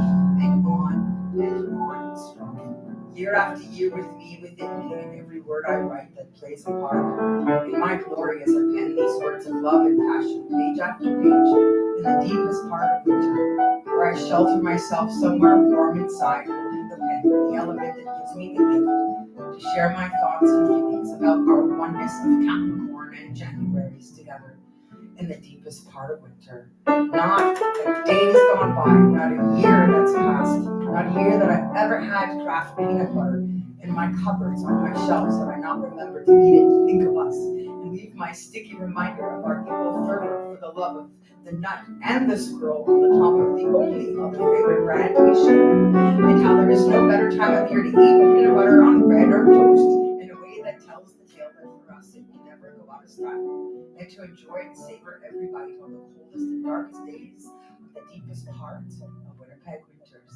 and on and on strong. Year after year with me, within me, and every word I write that plays a part in my glory as I pen these words of love and passion, page after page, in the deepest part of winter, where I shelter myself somewhere warm inside, holding the pen, the element that gives me the gift to share my thoughts and feelings about our oneness of Capricorn and Januaries together in the deepest part of winter. Not a day's gone by, not a year that's passed, not a year that I've ever had Kraft peanut butter in my cupboards on my shelves that I not remember to eat it, think of us, and leave my sticky reminder of our equal fervor for the love of the nut and the squirrel on the top of the only other favorite brand we share, and how there is no better time of year to eat peanut butter on bread or toast in a way that tells the tale that for us it will never go out of style, and to enjoy and savor every bite on the coldest and darkest days of the deepest parts of Winnipeg winters,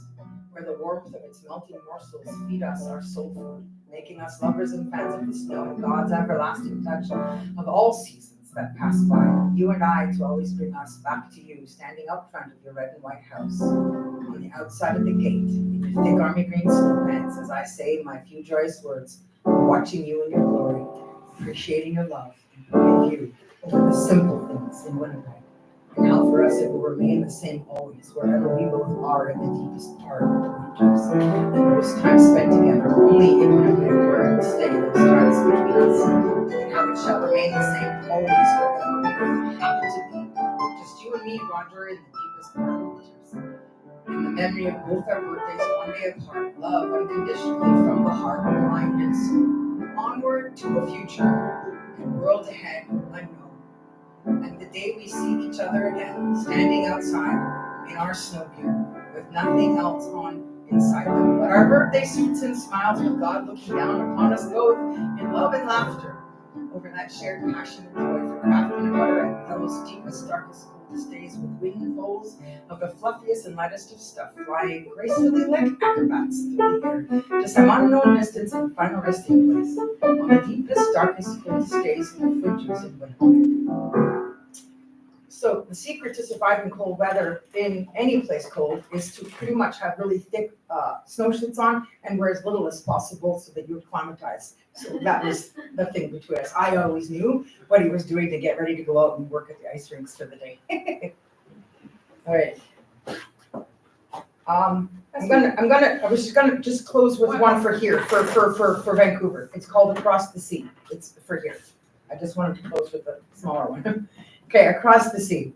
where the warmth of its melting morsels feed us our soul food, making us lovers and fans of the snow and God's everlasting touch of all seasons, that pass by, you and I, to always bring us back to you, standing out front of your red and white house, on the outside of the gate, in your thick army green snow pants, as I say my few joyous words, watching you in your glory, appreciating your love, and praying you over the simple things in Winnipeg. And how for us it will remain the same always, wherever we both are in the deepest part of the winters. And those times spent together only in Winnipeg, where it will stay, those times between us. And how it shall remain the same always, wherever we both happen to be. Just you and me, Roger, in the deepest part of the winters. In the memory of both our birthdays, one day apart, love unconditionally from the heart, mind and soul. Onward to a future, and world ahead unknown. And the day we see each other again, standing outside in our snow gear, with nothing else on inside them but our birthday suits and smiles, with God looking down upon us both in love and laughter, over that shared passion and joy for craft peanut butter and those deepest, darkest, coldest days, with wingfuls of the fluffiest and lightest of stuff, flying gracefully like acrobats through the air to some unknown distance and final resting place on the deepest, darkest, coldest days in the winters in Winnipeg. So the secret to surviving cold weather in any place cold is to pretty much have really thick snowsuits on and wear as little as possible so that you acclimatize. So that was the thing between us. I always knew what he was doing to get ready to go out and work at the ice rinks for the day. All right. I was just gonna close with one for here, for Vancouver. It's called Across the Sea. It's for here. I just wanted to close with a smaller one. Okay, across the sea.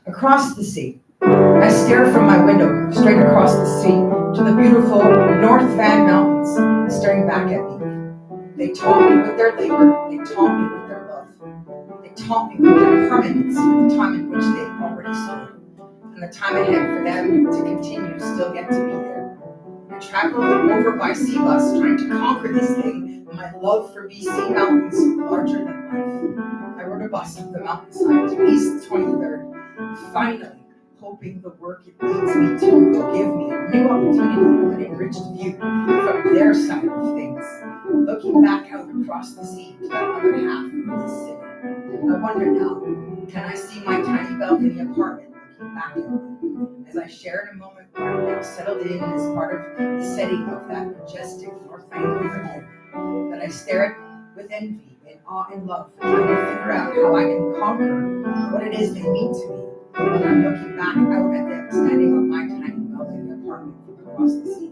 Across the sea. I stare from my window, straight across the sea, to the beautiful North Van Mountains, staring back at me. They taught me with their labor, they taught me with their love. They taught me with their permanence, the time in which they already stood, and the time ahead for them to continue, still get to be there. I traveled over by sea bus, trying to conquer this thing, my love for BC mountains, larger than life. I rode a bus up the mountainside to East 23rd, finally hoping the work it leads me to will give me a new opportunity of an enriched view from their side of things, looking back out across the sea to that other half of the city. I wonder now, can I see my tiny balcony apartment looking back at me, as I share in a moment where I'm now settled in as part of the setting of that majestic North Vancouver view, that I stare at with envy and awe and love, trying to figure out how I can conquer what it is they mean to me. And I'm looking back out at them, standing on my tiny balcony apartment across the sea.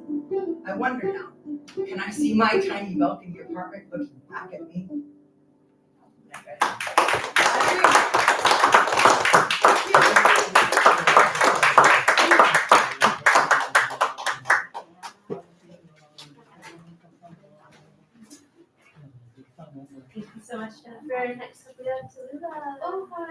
I wonder now, can I see my tiny balcony apartment looking back at me? Thank you so much, Jennifer. Next up we have Tallulah. Oh, hi.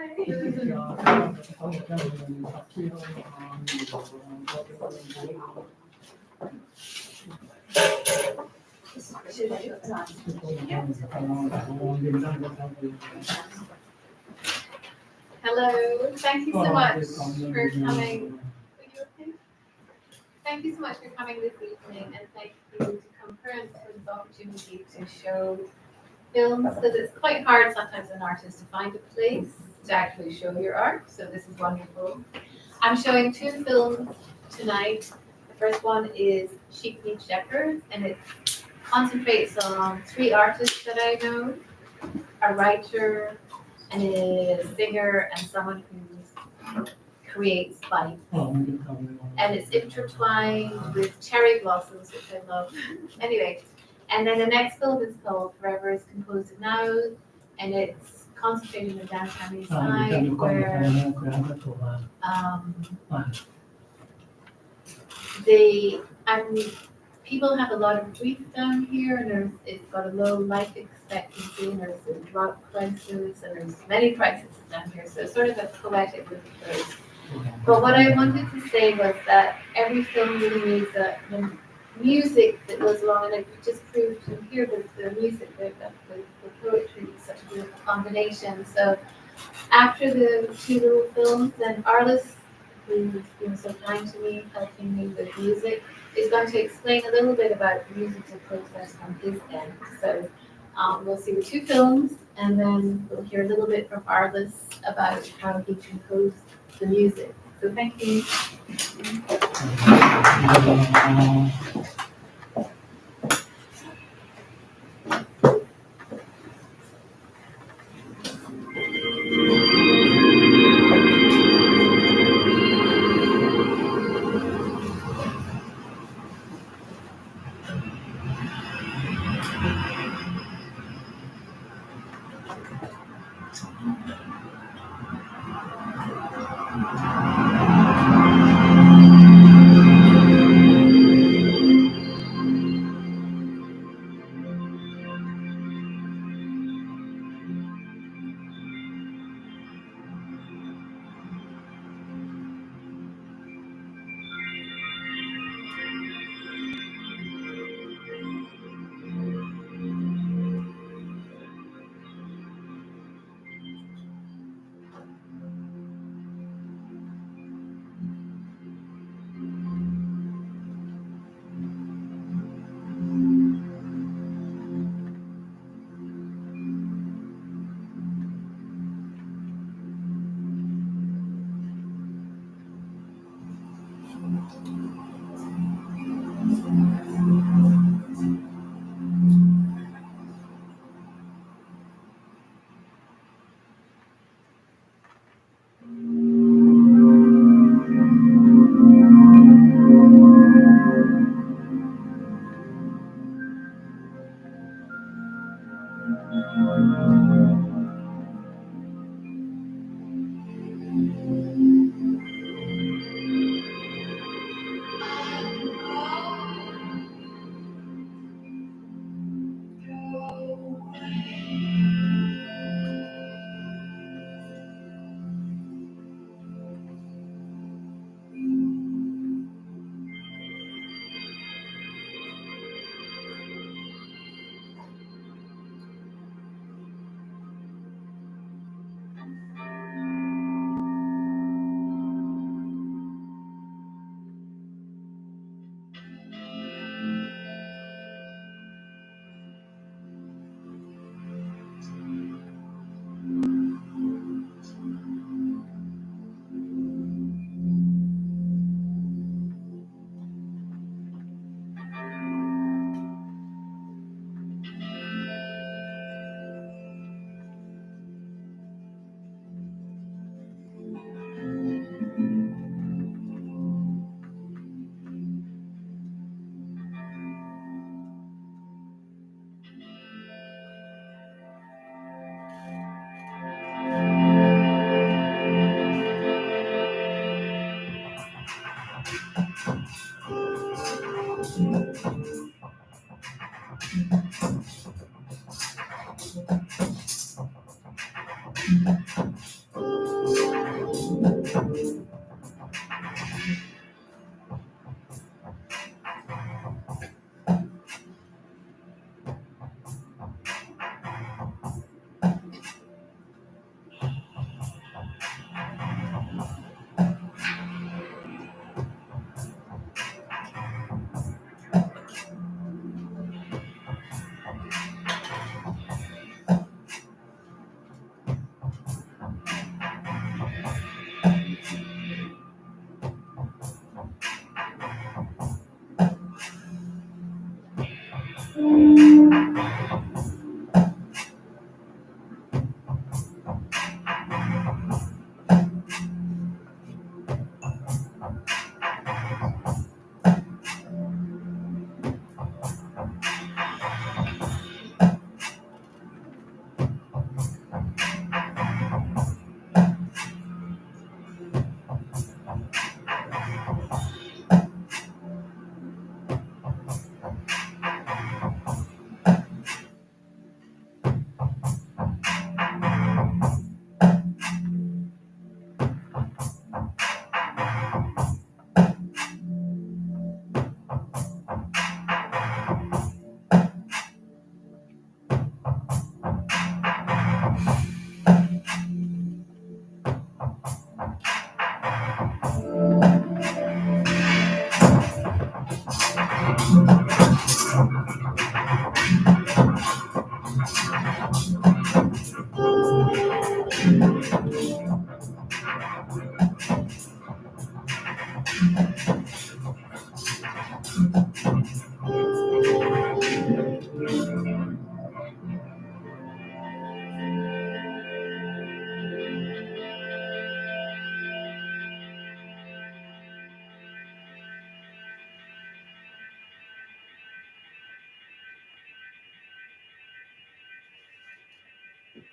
Hello, thank you so much for coming. Are you okay? Thank you so much for coming this evening, and thank you to Concurrence for this opportunity to show films, because it's quite hard sometimes as an artist to find a place to actually show your art, so this is wonderful. I'm showing two films tonight. The first one is Sheep Meet Shepherds, and it concentrates on three artists that I know, a writer, and a singer, and someone who creates life. And it's intertwined with cherry blossoms, which I love. Anyway, and then the next film is called Forever is Composed Now, and it's concentrated in downtown East Side, where people have a lot of grief down here, and it's got a low life expectancy, and there's a drug crisis, and there's many crises down here, so it's sort of a poetic approach. But what I wanted to say was that every film really needs the music that goes along, and it just proved to hear the music, the poetry is such a beautiful combination. So after the two little films, then Arliss, who's been so kind to me, helping me with music, is going to explain a little bit about the musical process from his end. So We'll see the 2 films, and then we'll hear a little bit from Arliss about how he composed the music. So thank you.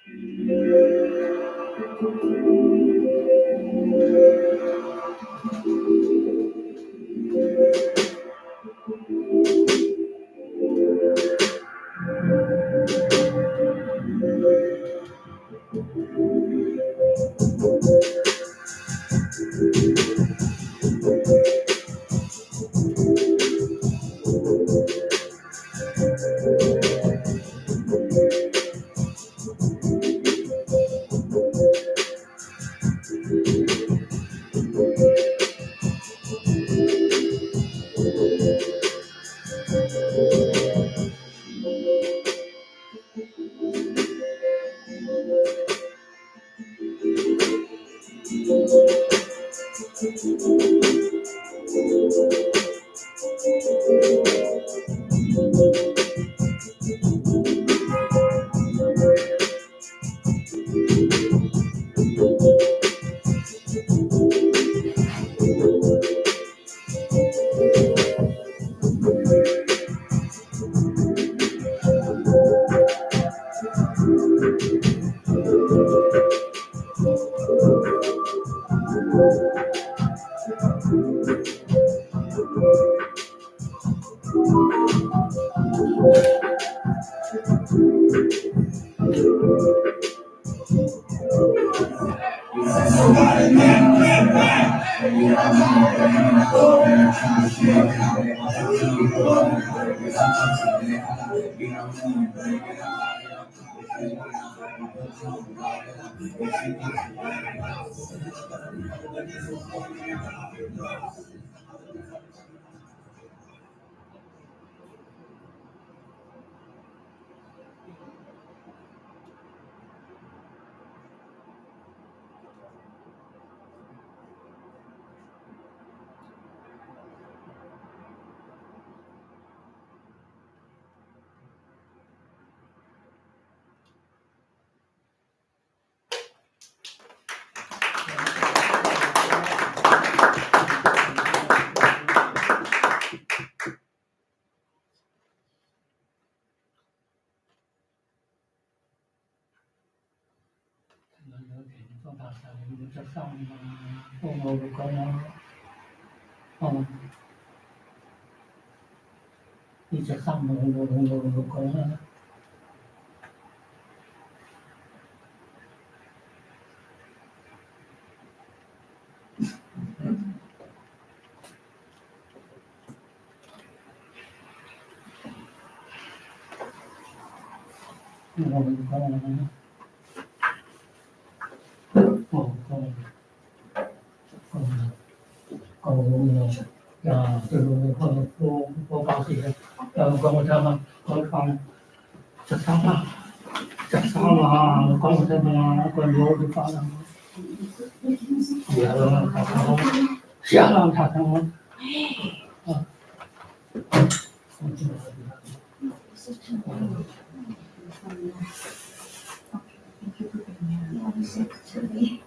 It's okay.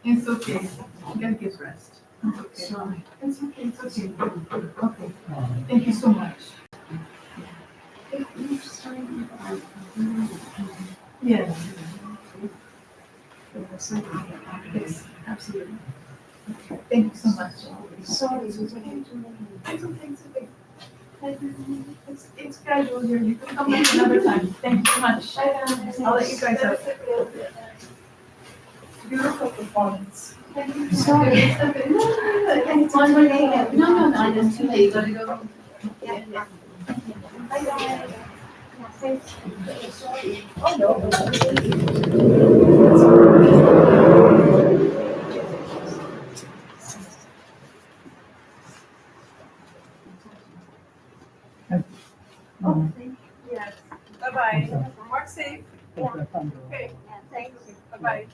It's okay. You gotta get rest. Sorry. It's okay, it's okay. Okay, thank you so much. Yeah. Yes, absolutely. Thank you so much. Sorry. It's okay, it's okay. It's casual here, you can come back another time. Thank you so much. I'll let you guys out. Beautiful performance. Sorry. It's okay. It's one more day. No, it's too late, you gotta go. Yeah. Yes. Bye-bye. Mark safe. Okay. Thanks. Bye-bye.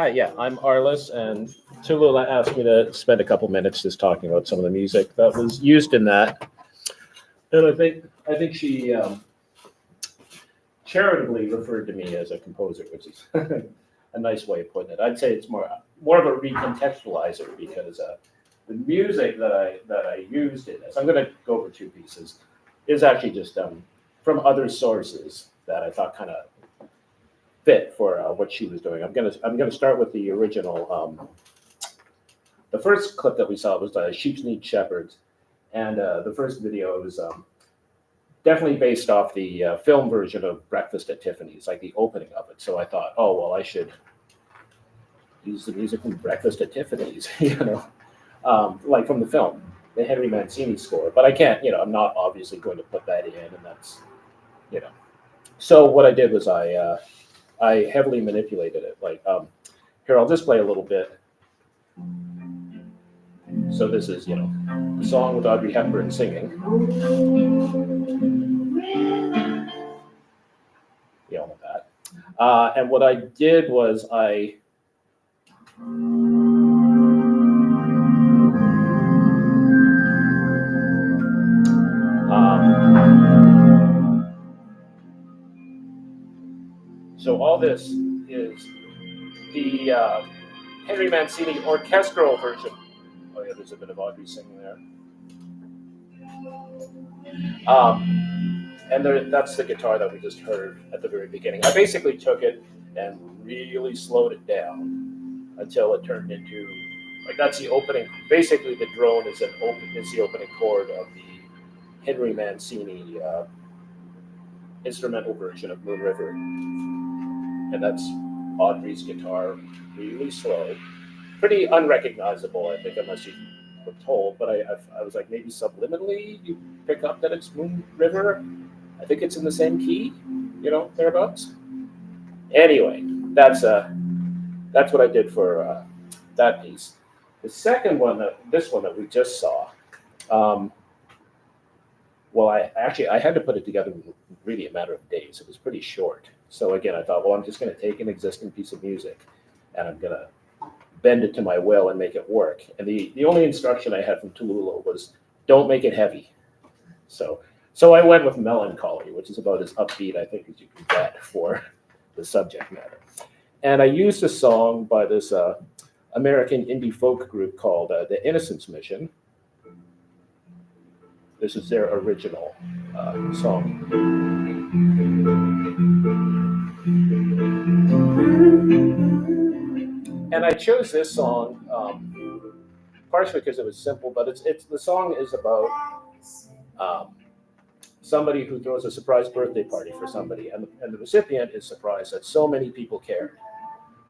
Hi, yeah, I'm Arliss, and Tulula asked me to spend a couple minutes just talking about some of the music that was used in that. And I think she charitably referred to me as a composer, which is a nice way of putting it. I'd say it's more of a recontextualizer because the music that I used in this, I'm going to go over two pieces, is actually just from other sources that I thought kind of fit for what she was doing. I'm gonna start with the original. The first clip that we saw was "Sheep Need Shepherds," and the first video was definitely based off the film version of Breakfast at Tiffany's, like the opening of it. So I thought, oh well, I should use the music from Breakfast at Tiffany's, like from the film, the Henry Mancini score. But I can't, I'm not obviously going to put that in, and that's, So what I did was I heavily manipulated it. Like, here, I'll just play a little bit. So this is, the song with Audrey Hepburn singing. You all know that. And what I did was so all this is the Henry Mancini orchestral version. Oh yeah, there's a bit of Audrey singing there. And that's the guitar that we just heard at the very beginning. I basically took it and really slowed it down until it turned into, like, that's the opening. Basically, the drone is the opening chord of the Henry Mancini instrumental version of Moon River, and that's Audrey's guitar, really slow, pretty unrecognizable, I think, unless you were told. But I was like, maybe subliminally you pick up that it's Moon River. I think it's in the same key, thereabouts. Anyway, that's what I did for that piece. The second one, this one that we just saw, well, I had to put it together in really a matter of days. It was pretty short. So again, I thought, well, I'm just going to take an existing piece of music and I'm going to bend it to my will and make it work. And the only instruction I had from Tulula was, don't make it heavy. So I went with Melancholy, which is about as upbeat, I think, as you can get for the subject matter. And I used a song by this American indie folk group called The Innocence Mission. This is their original song. And I chose this song partially because it was simple, but the song is about somebody who throws a surprise birthday party for somebody, and the recipient is surprised that so many people cared,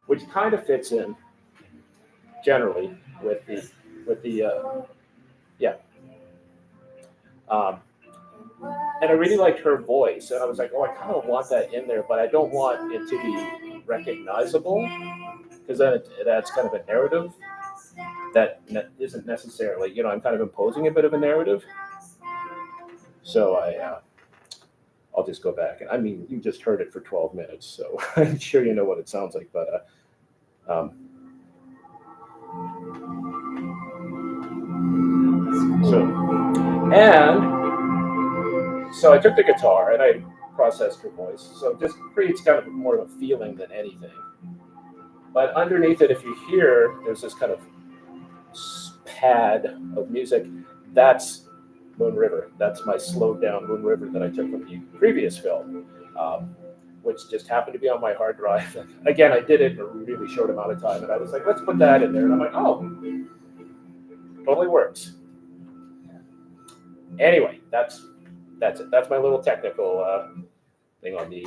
which kind of fits in generally with the and I really liked her voice, and I was like, oh, I kind of want that in there, but I don't want it to be recognizable, because then it adds kind of a narrative that isn't necessarily, I'm kind of imposing a bit of a narrative. So I'll just go back. And I mean, you just heard it for 12 minutes, so I'm sure you know what it sounds like, but so I took the guitar and I processed her voice. So it just creates kind of more of a feeling than anything. But underneath it, if you hear, there's this kind of pad of music. That's Moon River. That's my slowed down Moon River that I took from the previous film, which just happened to be on my hard drive. And again, I did it in a really short amount of time, and I was like, let's put that in there. And I'm like, oh, totally works. Anyway, that's it. That's my little technical thing on the.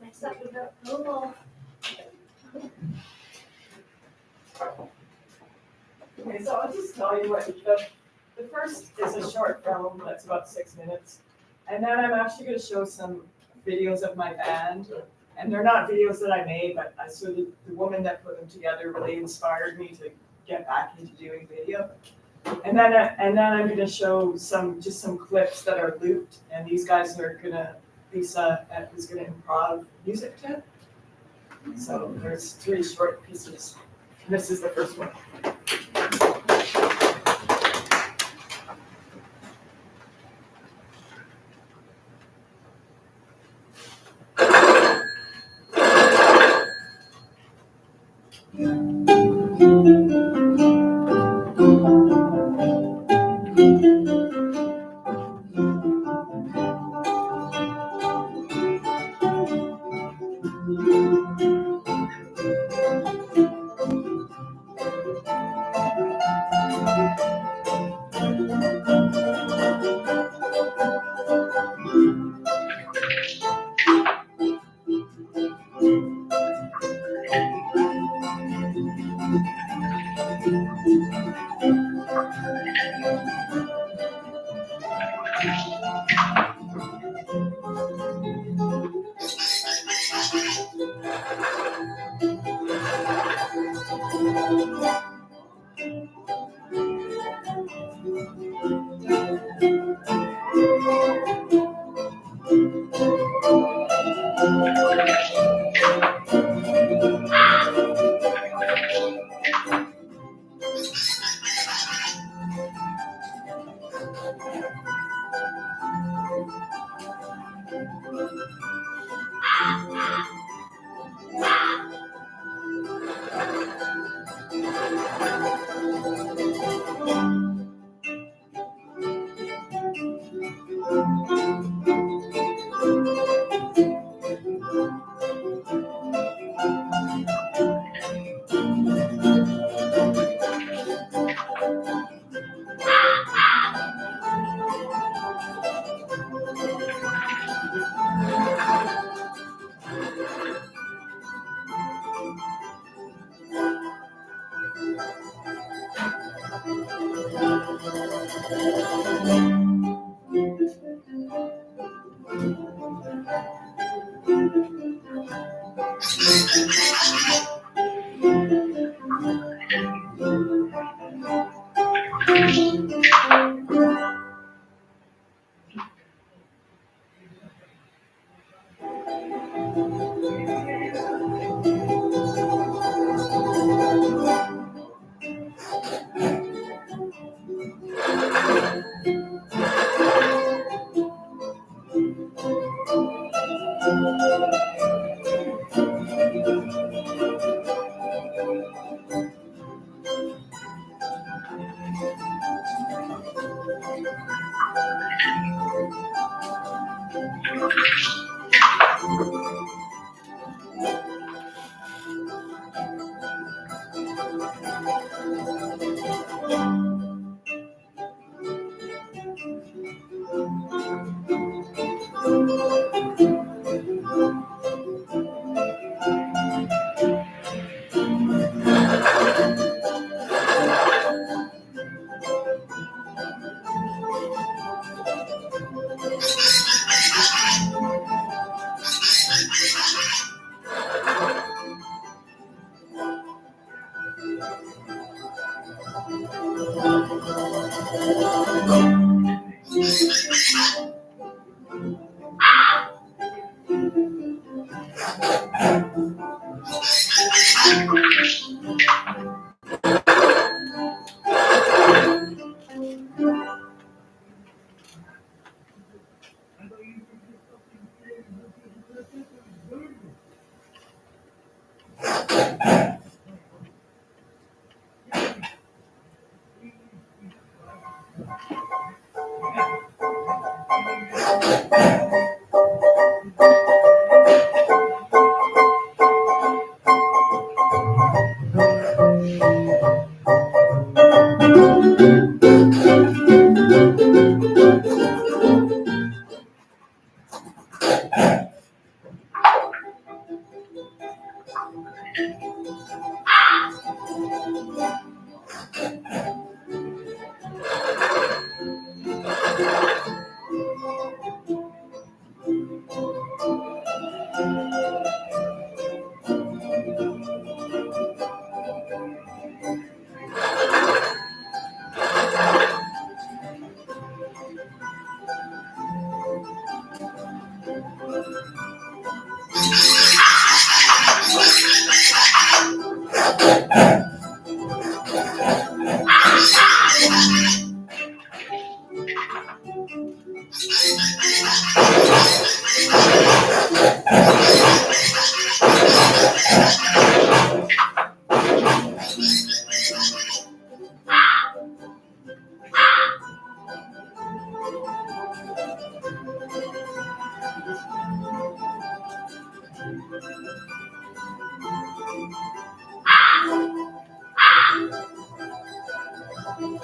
Next up, we have Google. Okay, so I'll just tell you what the first is a short film that's about 6 minutes, and then I'm actually going to show some videos of my band, And they're not videos that I made, but so the woman that put them together really inspired me to get back into doing video. And then I'm gonna show some clips that are looped, and these guys are gonna, Lisa is gonna improv music to it. So there's 3 short pieces. This is the first one. Zombie,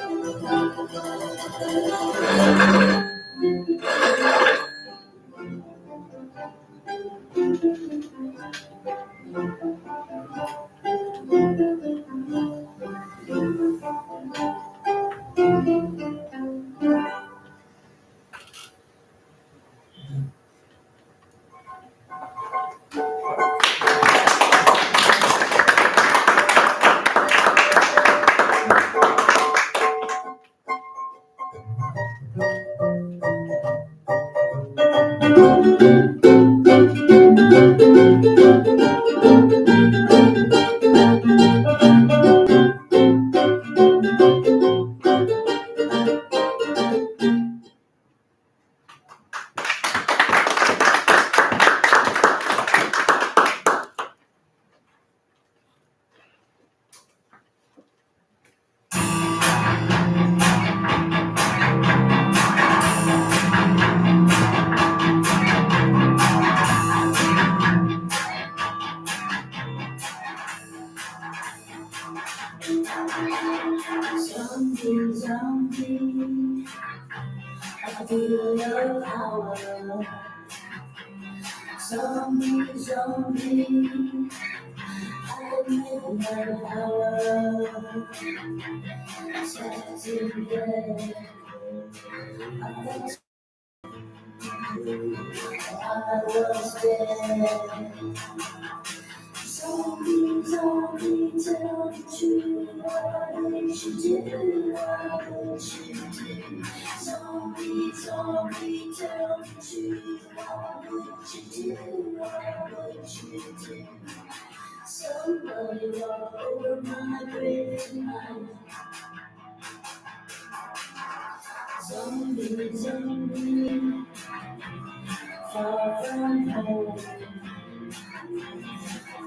zombie, I feel your power. Zombie, zombie, I make my power. Set in bed, I was dead. Zombie, zombie, tell the truth. What did you do? What did you do? Zombie, zombie, tell the truth. What would you do? What would you do? Somebody walk over my grave tonight. Zombie, zombie, far from home.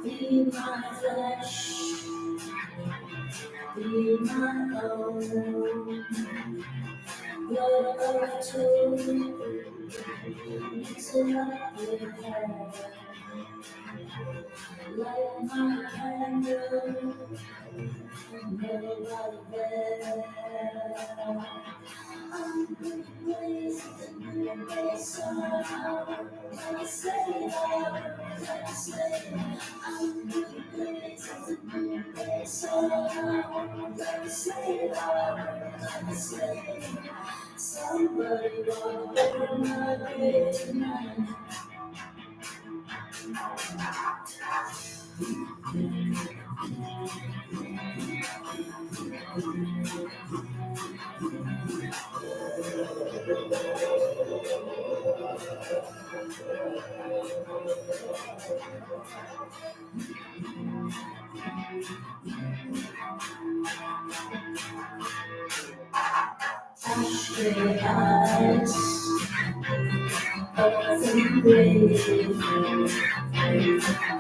Be my flesh, be my own. Blood of two, mix it up with hair. Light my candle, nobody there. I'm good places and new days somehow. Like I say, like I say, I'm good places and new days somehow. Like I say, like I say, somebody walk over my grave tonight. Ashtray eyes, open grave,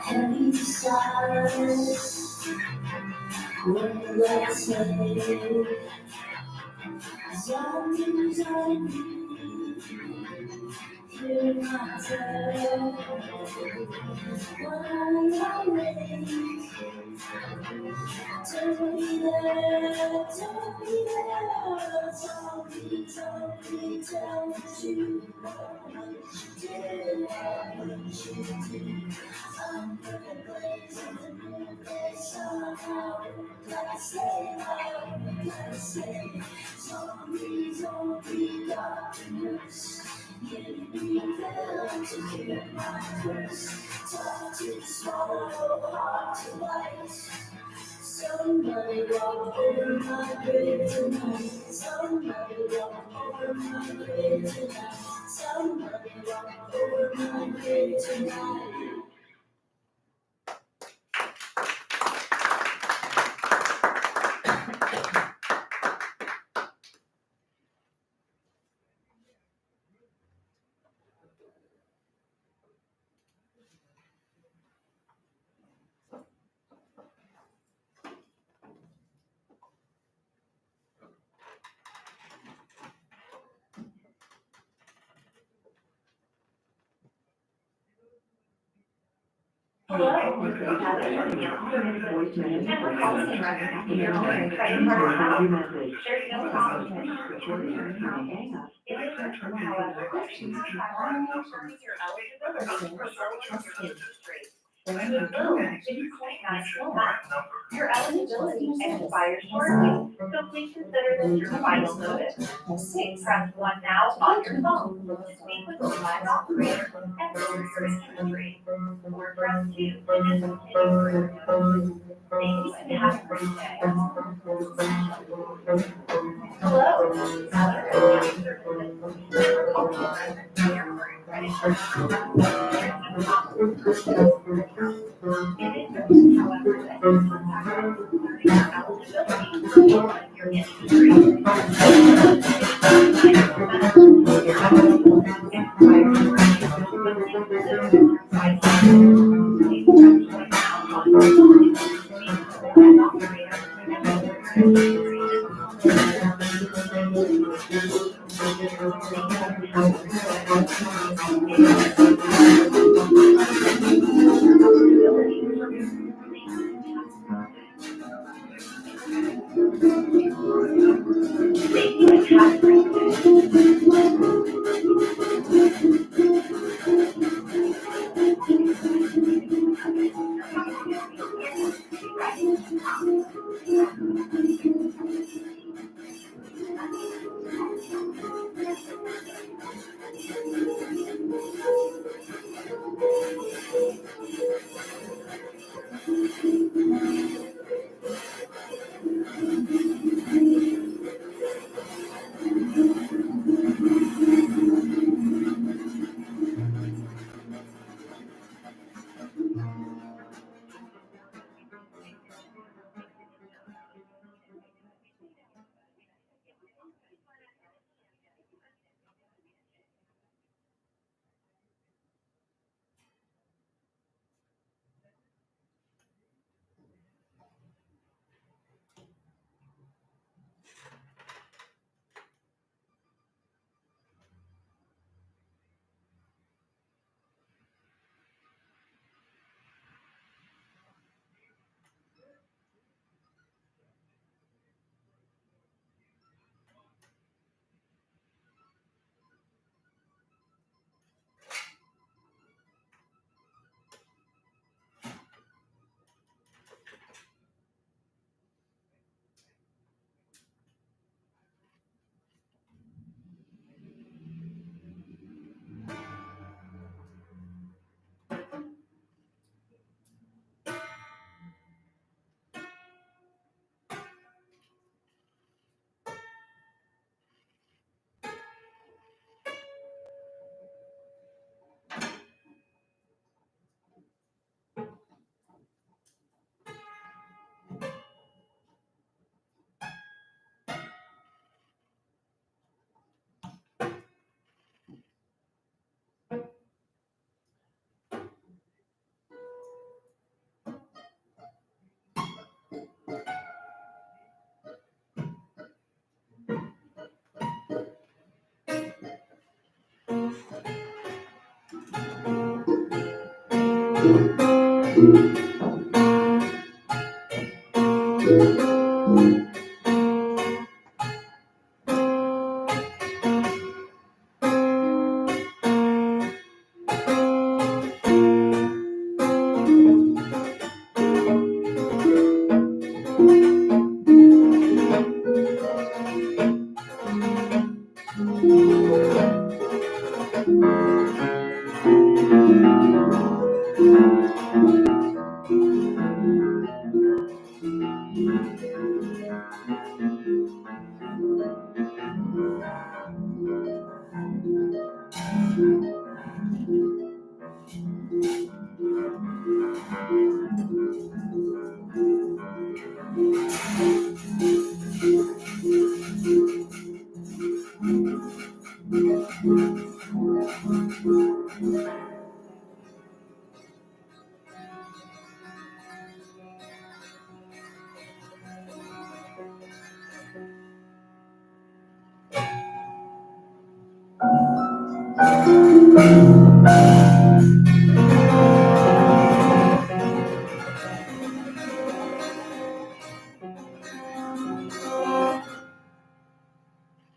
heavy sighs, what let's say, zombie, zombie, hear my tale, while I wait, tell me there, zombie, zombie, tell me to, what would you do, what would you do? I'm gonna blaze in the moonlight somehow. Like I say, like I say, zombie, zombie, darkness. Give me a pill to cure my curse. Tough to swallow, hard to bite. Somebody walk over my grave tonight. Somebody walk over my grave tonight. Somebody walk over my grave tonight. Your eligibility expires shortly, so please consider this your final notice. Please press 1 now on your phone to speak with the live operator and service country. Or press 2 to discontinue further notice. Thank you and have a great day. Hello, this is Heather at Guest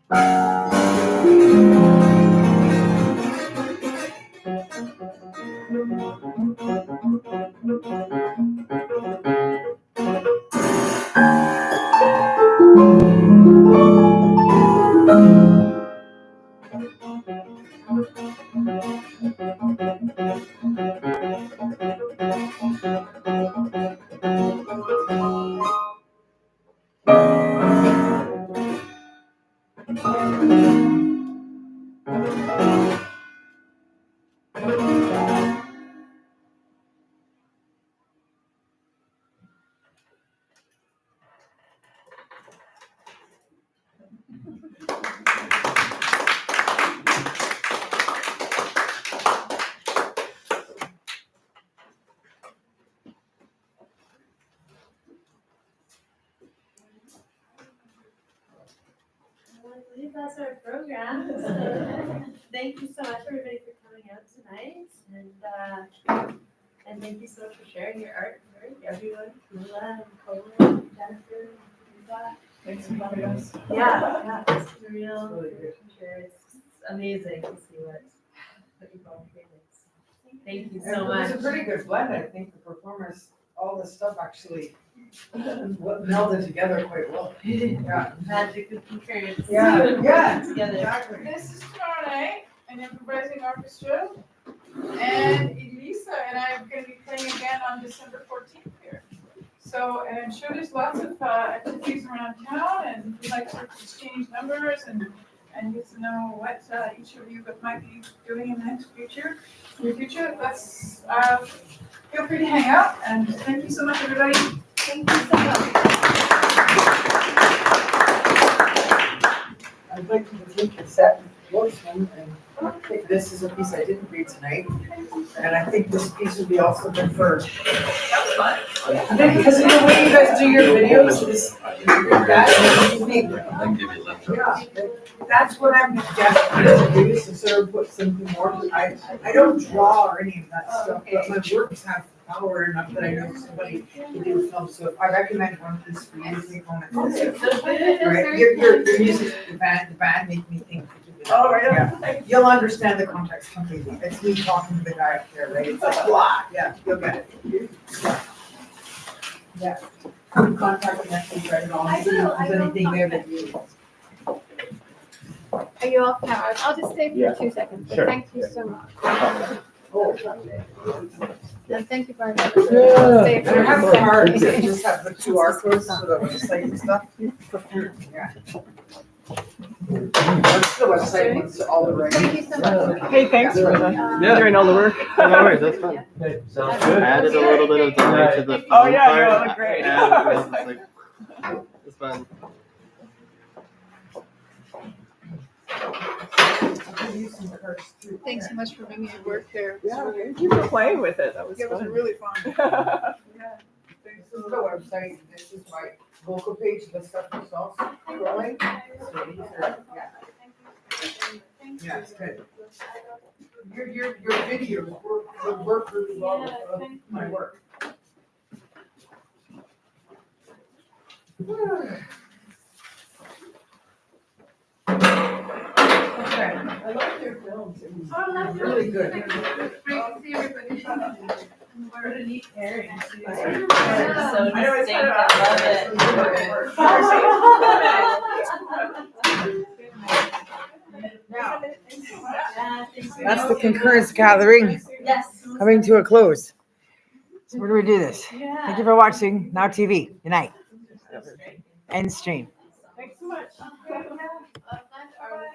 I believe that's our program. So, thank you so much, everybody, for coming out tonight, and thank you so much for sharing your art, everyone, Lula and Cole, Jennifer, Lisa. Thanks for having us. Yeah, it's real. It's amazing to see what you've all created. Thank you so much. It was a pretty good blend, I think, the performers, all the stuff actually melded together quite well. Yeah. Magic of concurrence. Yeah, Together. exactly. This is Torne, an improvising orchestra, and Elisa and I are going to be playing again on December 14th here. So, and I'm sure there's lots of activities around town, and we'd like to exchange numbers and get to know what each of you might be doing in the near future. Let's feel free to hang out, and thank you so much, everybody. Thank you so much. I'd like to take a set with Wolfman, and I think this is a piece I didn't read tonight, and I think this piece would be also good for. That was fun. Because of the way you guys do your videos is that you make. I can give you a left. Yeah, that's what I'm desperate to do, is to sort of put something more. I don't draw or any of that stuff, but my works have power enough that I know somebody to do film. So if I recommend one piece for you, take home and listen. Right, your music, the band make me think. Oh, right. Yeah, you'll understand the context completely. It's me talking to the guy up there, right? It's like blah. Yeah, you'll get it. Yeah. Contact me next week, right? And I'll see if there's anything there that you. Are you off now? I'll just stay Yeah. for 2 seconds, but Sure. thank you so much. Oh. And thank you very much. Yeah. Stay And I have for- cards that just have the QR codes for the website and stuff. Yeah. That's the website, it's all the right. Thank you so much. Hey, thanks for doing all the work. No worries, that's fine. Okay, sounds I good. added a little bit of delay to the phone Oh, yeah, part. no, it looked great. And I was like, it's fine. Thanks so much for bringing your work here. Yeah, thank you for playing with it. That was It was fun. really fun. Yeah. This is the website, this is my local page, the stuff is also scrolling. So these are, yeah, it's good. Your videos would work really well with my work. Okay, I like your films, it was really good. Great to see everybody. What a neat pairing. So I know it's distinct. Now, that's the concurrence gathering Yes. coming to a close. So where do we do this? Thank you for watching Now TV. Good night. End stream. Thanks so much. Love lunch or-